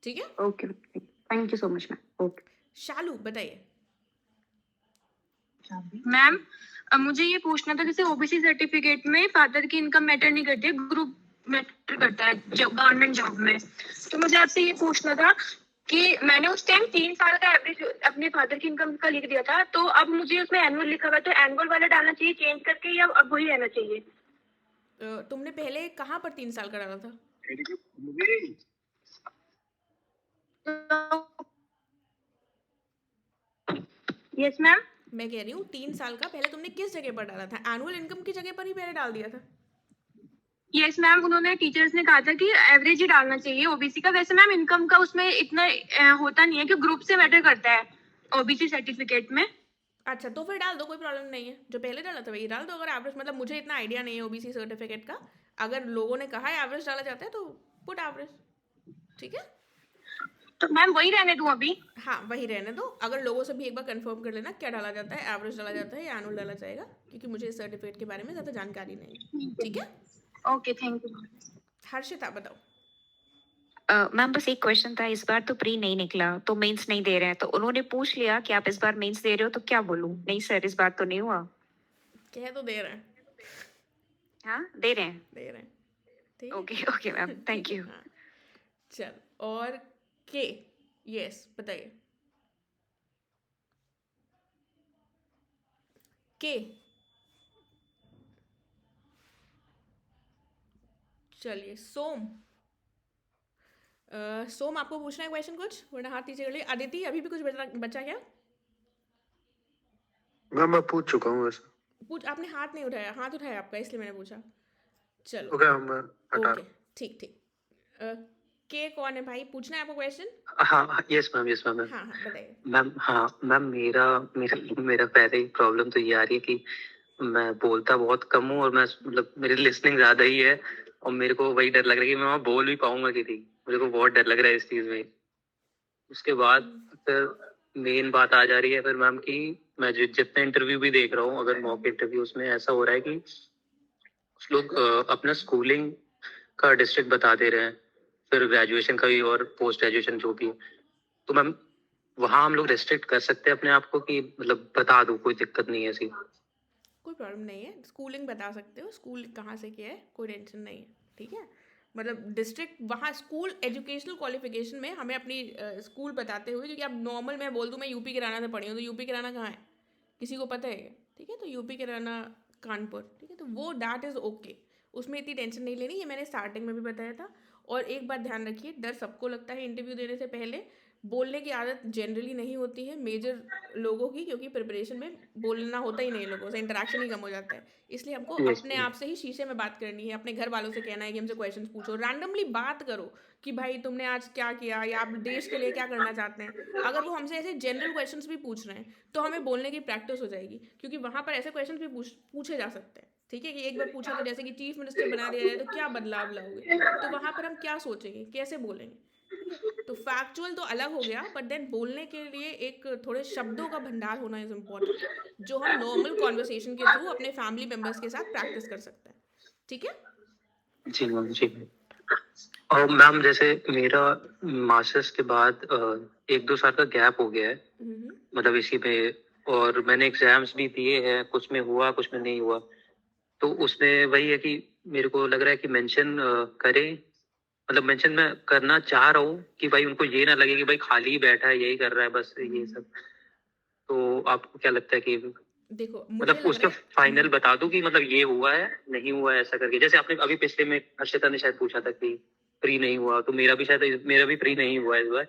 ठीक है। Okay thank you so much ma'am. Okay Shalu बताइए। मैम मुझे ये पूछना था, जैसे ओबीसी सर्टिफिकेट में फादर की इनकम मैटर नहीं करती है, ग्रुप मैटर करता है गवर्नमेंट जॉब में, तो मुझे आपसे ये पूछना था कि मैंने उस टाइम 3 साल का एवरेज अपने फादर की इनकम का लिख दिया था, तो अब मुझे उसमें एनुअल लिखा हुआ है, तो एनुअल वाला डालना चाहिए चेंज करके, या अब वही रहना चाहिए? तुमने पहले कहाँ पर 3 साल का डाला था? Yes ma'am. मैं कह रही हूँ 3 साल का पहले तुमने किस जगह पर डाला था? एनुअल इनकम की जगह पर ही पहले डाल दिया था? यस मैम, उन्होंने टीचर्स ने कहा था कि एवरेज ही डालना चाहिए ओबीसी का। वैसे मैम इनकम का उसमें इतना होता नहीं है कि ग्रुप से मैटर करता है ओबीसी सर्टिफिकेट में। अच्छा तो फिर डाल दो, कोई प्रॉब्लम नहीं है, जो पहले डाला था वही डाल दो। अगर एवरेज, मतलब मुझे इतना आइडिया नहीं है ओबीसी सर्टिफिकेट का, अगर लोगों ने कहा है एवरेज डाला जाता है तो पुट एवरेज, ठीक है। तो मैम वही रहने दूं अभी? हाँ वही रहने दो, अगर लोगों से भी एक बार कंफर्म कर लेना क्या डाला जाता है, एवरेज डाला जाता है या एनुअल डाला जाएगा, क्योंकि मुझे इस सर्टिफिकेट के बारे में ज़्यादा जानकारी नहीं है, ठीक है। Okay thank you. हर्षिता बताओ। मैम बस एक क्वेश्चन था, इस बार तो प्री नहीं निकला तो मेंस नहीं दे रहे हैं, तो उन्होंने पूछ लिया कि आप इस बार मेंस दे रहे हो, तो क्या बोलूं? नहीं सर इस बार तो नहीं हुआ। कह तो दे रहे हैं। हाँ दे रहे हैं, दे रहे हैं, ठीक है। Okay okay ma'am thank you. चल और के, यस बताइए। के चलिए सोम आपको पूछना है क्वेश्चन कुछ, वरना हाथ नीचे कर लिए। अदिति अभी भी कुछ बचा क्या? मैं पूछ चुका हूँ वैसे। आपने हाथ नहीं उठाया, हाथ उठाया आपका, इसलिए मैंने पूछा। चलो ओके ठीक के कौन है भाई, पूछना है आपको क्वेश्चन? हाँ यस मैम हाँ बताइए मैम। हाँ मैम, मेरा पहले ही प्रॉब्लम तो ये आ रही है कि मैं बोलता बहुत कम हूँ और मैं मतलब मेरी लिसनिंग ज्यादा ही है, और मेरे को वही डर लग रहा है कि मैं वहाँ बोल भी पाऊंगा कि नहीं। मेरे को बहुत डर लग रहा है इस चीज में। उसके बाद फिर मेन बात आ जा रही है फिर मैम की मैं जितने इंटरव्यू भी देख रहा हूँ, अगर मॉक इंटरव्यूज में ऐसा हो रहा है कि कुछ लोग अपना स्कूलिंग का डिस्ट्रिक्ट बता दे रहे हैं, फिर ग्रेजुएशन का भी और पोस्ट ग्रेजुएशन जो भी। तो मैम वहाँ हम लोग रेस्ट्रिक्ट कर सकते हैं अपने आप को कि मतलब बता दो, कोई दिक्कत नहीं है ऐसी? कोई प्रॉब्लम नहीं है, स्कूलिंग बता सकते हो, स्कूल कहाँ से किया है, कोई टेंशन नहीं है, ठीक है। मतलब डिस्ट्रिक्ट वहाँ स्कूल एजुकेशनल क्वालिफिकेशन में हमें अपनी स्कूल बताते हुए, क्योंकि अब नॉर्मल मैं बोल दूँ मैं यूपी किराना से पढ़ी हूँ, तो यूपी किराना कहाँ है किसी को पता है क्या? ठीक है, तो यूपी किराना कानपुर, ठीक है, तो वो दैट इज़ ओके, उसमें इतनी टेंशन नहीं लेनी। ये मैंने स्टार्टिंग में भी बताया था। और एक बात ध्यान रखिए, डर सबको लगता है इंटरव्यू देने से पहले, बोलने की आदत जनरली नहीं होती है मेजर लोगों की, क्योंकि प्रिपरेशन में बोलना होता ही नहीं है, लोगों से इंटरेक्शन ही कम हो जाता है। इसलिए हमको अपने आप से ही शीशे में बात करनी है, अपने घर वालों से कहना है कि हमसे क्वेश्चंस पूछो, रैंडमली बात करो कि भाई तुमने आज क्या किया या आप देश के लिए क्या करना चाहते हैं। अगर वो हमसे ऐसे जनरल क्वेश्चंस भी पूछ रहे हैं तो हमें बोलने की प्रैक्टिस हो जाएगी, क्योंकि वहाँ पर ऐसे क्वेश्चन भी पूछे जा सकते हैं। ठीक है, कि एक बार पूछा तो जैसे कि चीफ मिनिस्टर बना दिया जाए तो क्या बदलाव लाओगे, तो वहाँ पर हम क्या सोचेंगे, कैसे बोलेंगे। तो फैक्चुअल तो अलग हो गया, बट देन बोलने के लिए एक थोड़े शब्दों का भंडार होना इज इम्पोर्टेंट, जो हम नॉर्मल कॉन्वर्सेशन के थ्रू अपने फैमिली मेंबर्स के साथ प्रैक्टिस कर सकते हैं। ठीक है जी मैम जी। और मैम जैसे मेरा मास्टर्स के बाद 1-2 साल का गैप हो गया है, मतलब इसी में, और मैंने एग्जाम्स भी दिए हैं, कुछ में हुआ कुछ में नहीं हुआ। तो उसमें वही है कि मेरे को लग रहा है कि मेंशन करें, मतलब मेंशन मैं करना चाह रहा हूँ कि भाई उनको ये ना लगे कि भाई खाली ही बैठा है यही कर रहा है बस ये सब। तो आपको क्या लगता है कि देखो मतलब उसका फाइनल बता दूं कि मतलब ये हुआ है नहीं हुआ है ऐसा करके? जैसे आपने अभी पिछले में हर्षिता ने शायद पूछा था कि प्री नहीं हुआ, तो मेरा भी प्री नहीं हुआ है इस बार।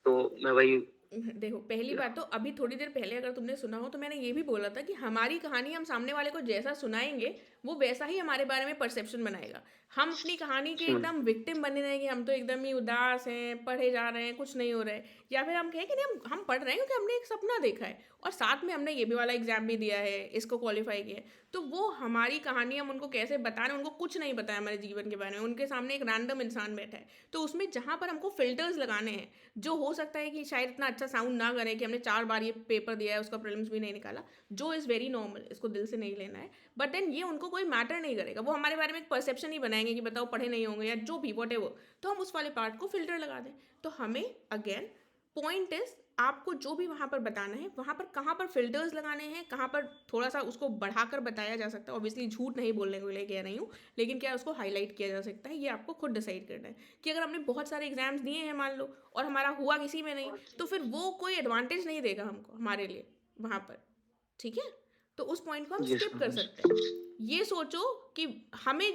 तो मैं वही देखो, पहली बात तो अभी थोड़ी देर पहले अगर तुमने सुना हो तो मैंने ये भी बोला था कि हमारी कहानी हम सामने वाले को जैसा सुनाएंगे वो वैसा ही हमारे बारे में परसेप्शन बनाएगा। हम अपनी कहानी के एकदम विक्टिम बने रहें कि हम तो एकदम ही उदास हैं, पढ़े जा रहे हैं, कुछ नहीं हो रहा है, या फिर हम कहें कि नहीं हम पढ़ रहे हैं क्योंकि हमने एक सपना देखा है और साथ में हमने ये भी वाला एग्जाम भी दिया है, इसको क्वालिफाई किया है। तो वो हमारी कहानी हम उनको कैसे बता रहे हैं, उनको कुछ नहीं पता है हमारे जीवन के बारे में, उनके सामने एक रैंडम इंसान बैठा है। तो उसमें जहाँ पर हमको फिल्टर्स लगाने हैं, जो हो सकता है कि शायद इतना अच्छा साउंड ना करें कि हमने 4 बार ये पेपर दिया है, उसका प्रीलिम्स भी नहीं निकाला, जो इज़ वेरी नॉर्मल, इसको दिल से नहीं लेना है। बट देन ये उनको कोई मैटर नहीं करेगा, वो हमारे बारे में एक परसेप्शन ही बनाएंगे कि बताओ पढ़े नहीं होंगे या जो भी वॉट एवर, तो हम उस वाले पार्ट को फिल्टर लगा दें। तो हमें अगेन पॉइंट इज, आपको जो भी वहाँ पर बताना है, वहाँ पर कहाँ पर फिल्टर्स लगाने हैं, कहाँ पर थोड़ा सा उसको बढ़ाकर बताया जा सकता है। ऑब्वियसली झूठ नहीं बोलने को लिए कह रही हूँ, लेकिन क्या उसको हाईलाइट किया जा सकता है, ये आपको खुद डिसाइड करना है। कि अगर हमने बहुत सारे एग्जाम्स दिए हैं मान लो और हमारा हुआ किसी में नहीं, तो फिर वो कोई एडवांटेज नहीं देगा हमको हमारे लिए वहाँ पर। ठीक है, तो उस पॉइंट को हम स्किप कर सकते हैं। ये सोचो कि हमें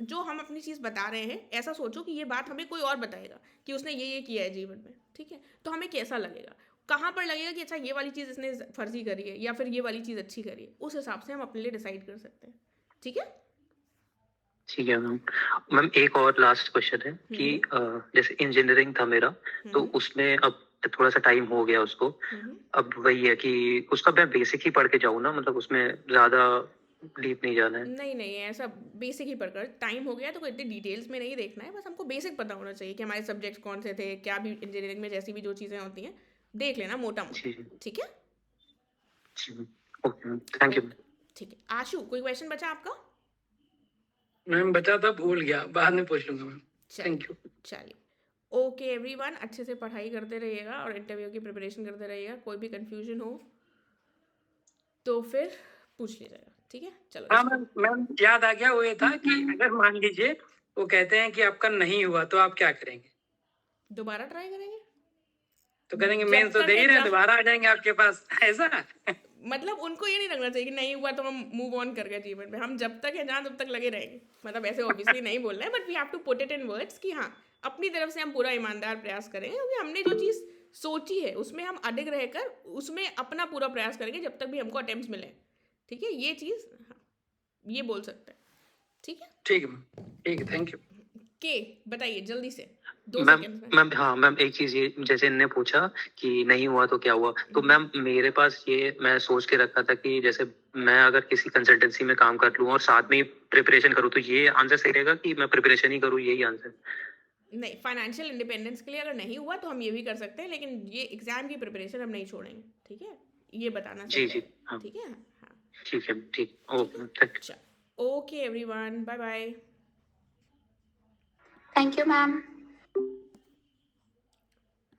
जो हम अपनी चीज़ बता रहे हैं, ऐसा सोचो कि ये बात हमें कोई और बताएगा कि उसने ये किया है जीवन में। ठीक है, तो हमें कैसा लगेगा, कहाँ पर लगेगा कि अच्छा ये वाली चीज़ इसने फर्जी करी है या फिर ये वाली चीज़ अच्छी करी है, उस हिसाब से हम अपने लिए डिसाइड कर सकते हैं। ठीक है मैम एक और लास्ट क्वेश्चन है कि जैसे इंजीनियरिंग था मेरा, तो उसमें अब थोड़ा सा टाइम हो गया उसको, अब वही है कि उसका मैं बेसिक ही पढ़ के जाऊँ ना, मतलब उसमें ज़्यादा डीप नहीं जाना है? नहीं ऐसा बेसिक ही पढ़कर टाइम हो गया तो कोई इतनी डिटेल्स में नहीं देखना है, बस हमको बेसिक पता होना चाहिए कि हमारे सब्जेक्ट्स कौन से थे, क्या भी इंजीनियरिंग में जैसी भी जो चीज़ें होती हैं देख लेना मोटा मोटा। ठीक है, ओके थैंक यू। ठीक है, आशु कोई क्वेश्चन बचा आपका? मैम बचा था, भूल गया, बाद में पूछ लूंगा मैम। Thank you. चलिए, ओके एवरीवन, अच्छे से पढ़ाई करते रहिएगा और इंटरव्यू की प्रिपरेशन करते रहिएगा। कोई भी कंफ्यूजन हो तो फिर पूछ लीजिएगा। ठीक है, चलो। हाँ मैम याद आ गया, वो ये था कि अगर मान लीजिए वो कहते हैं कि आपका नहीं हुआ तो आप क्या करेंगे? दोबारा ट्राई करेंगे। तो करेंगे, मेंस तो दे ही रहे हैं, दोबारा आ जाएंगे आपके पास, ऐसा? मतलब उनको ये नहीं लगना चाहिए कि नहीं हुआ तो हम मूव ऑन कर गए जीवन में। हम जब तक है जहाँ तब तक लगे रहेंगे। मतलब ऐसे ऑब्वियसली नहीं बोल रहे हैं, but we have to put it in words कि हाँ अपनी तरफ से हम पूरा ईमानदार प्रयास करेंगे, क्योंकि हमने जो चीज़ सोची है उसमें हम अडिग रहकर उसमें अपना पूरा प्रयास करेंगे जब तक भी हमको अटेम्प्ट्स मिले। ठीक है, ये चीज़ ये बोल सकते हैं। ठीक है, ठीक है, ठीक है, थैंक यू। के बताइए जल्दी से, 2 मैम सेकंड में। मैम हाँ मैम, एक चीज ये, जैसे इनने पूछा कि नहीं हुआ तो क्या हुआ, तो मैम मेरे पास ये मैं सोच के रखा था कि जैसे मैं अगर किसी कंसल्टेंसी में काम कर लूँ और साथ में प्रिपरेशन करूँ, तो ये आंसर सही रहेगा कि मैं प्रिपरेशन ही करूँ, यही आंसर? नहीं, फाइनेंशियल इंडिपेंडेंस के लिए अगर नहीं हुआ तो हम ये भी कर सकते हैं, लेकिन ये एग्जाम की प्रिपरेशन हम नहीं छोड़ेंगे। ठीक है, ये बताना जी चाहिए। जी हाँ ठीक है, हाँ, ठीक है, ठीक, okay thank you. Okay everyone, bye bye. Thank you ma'am.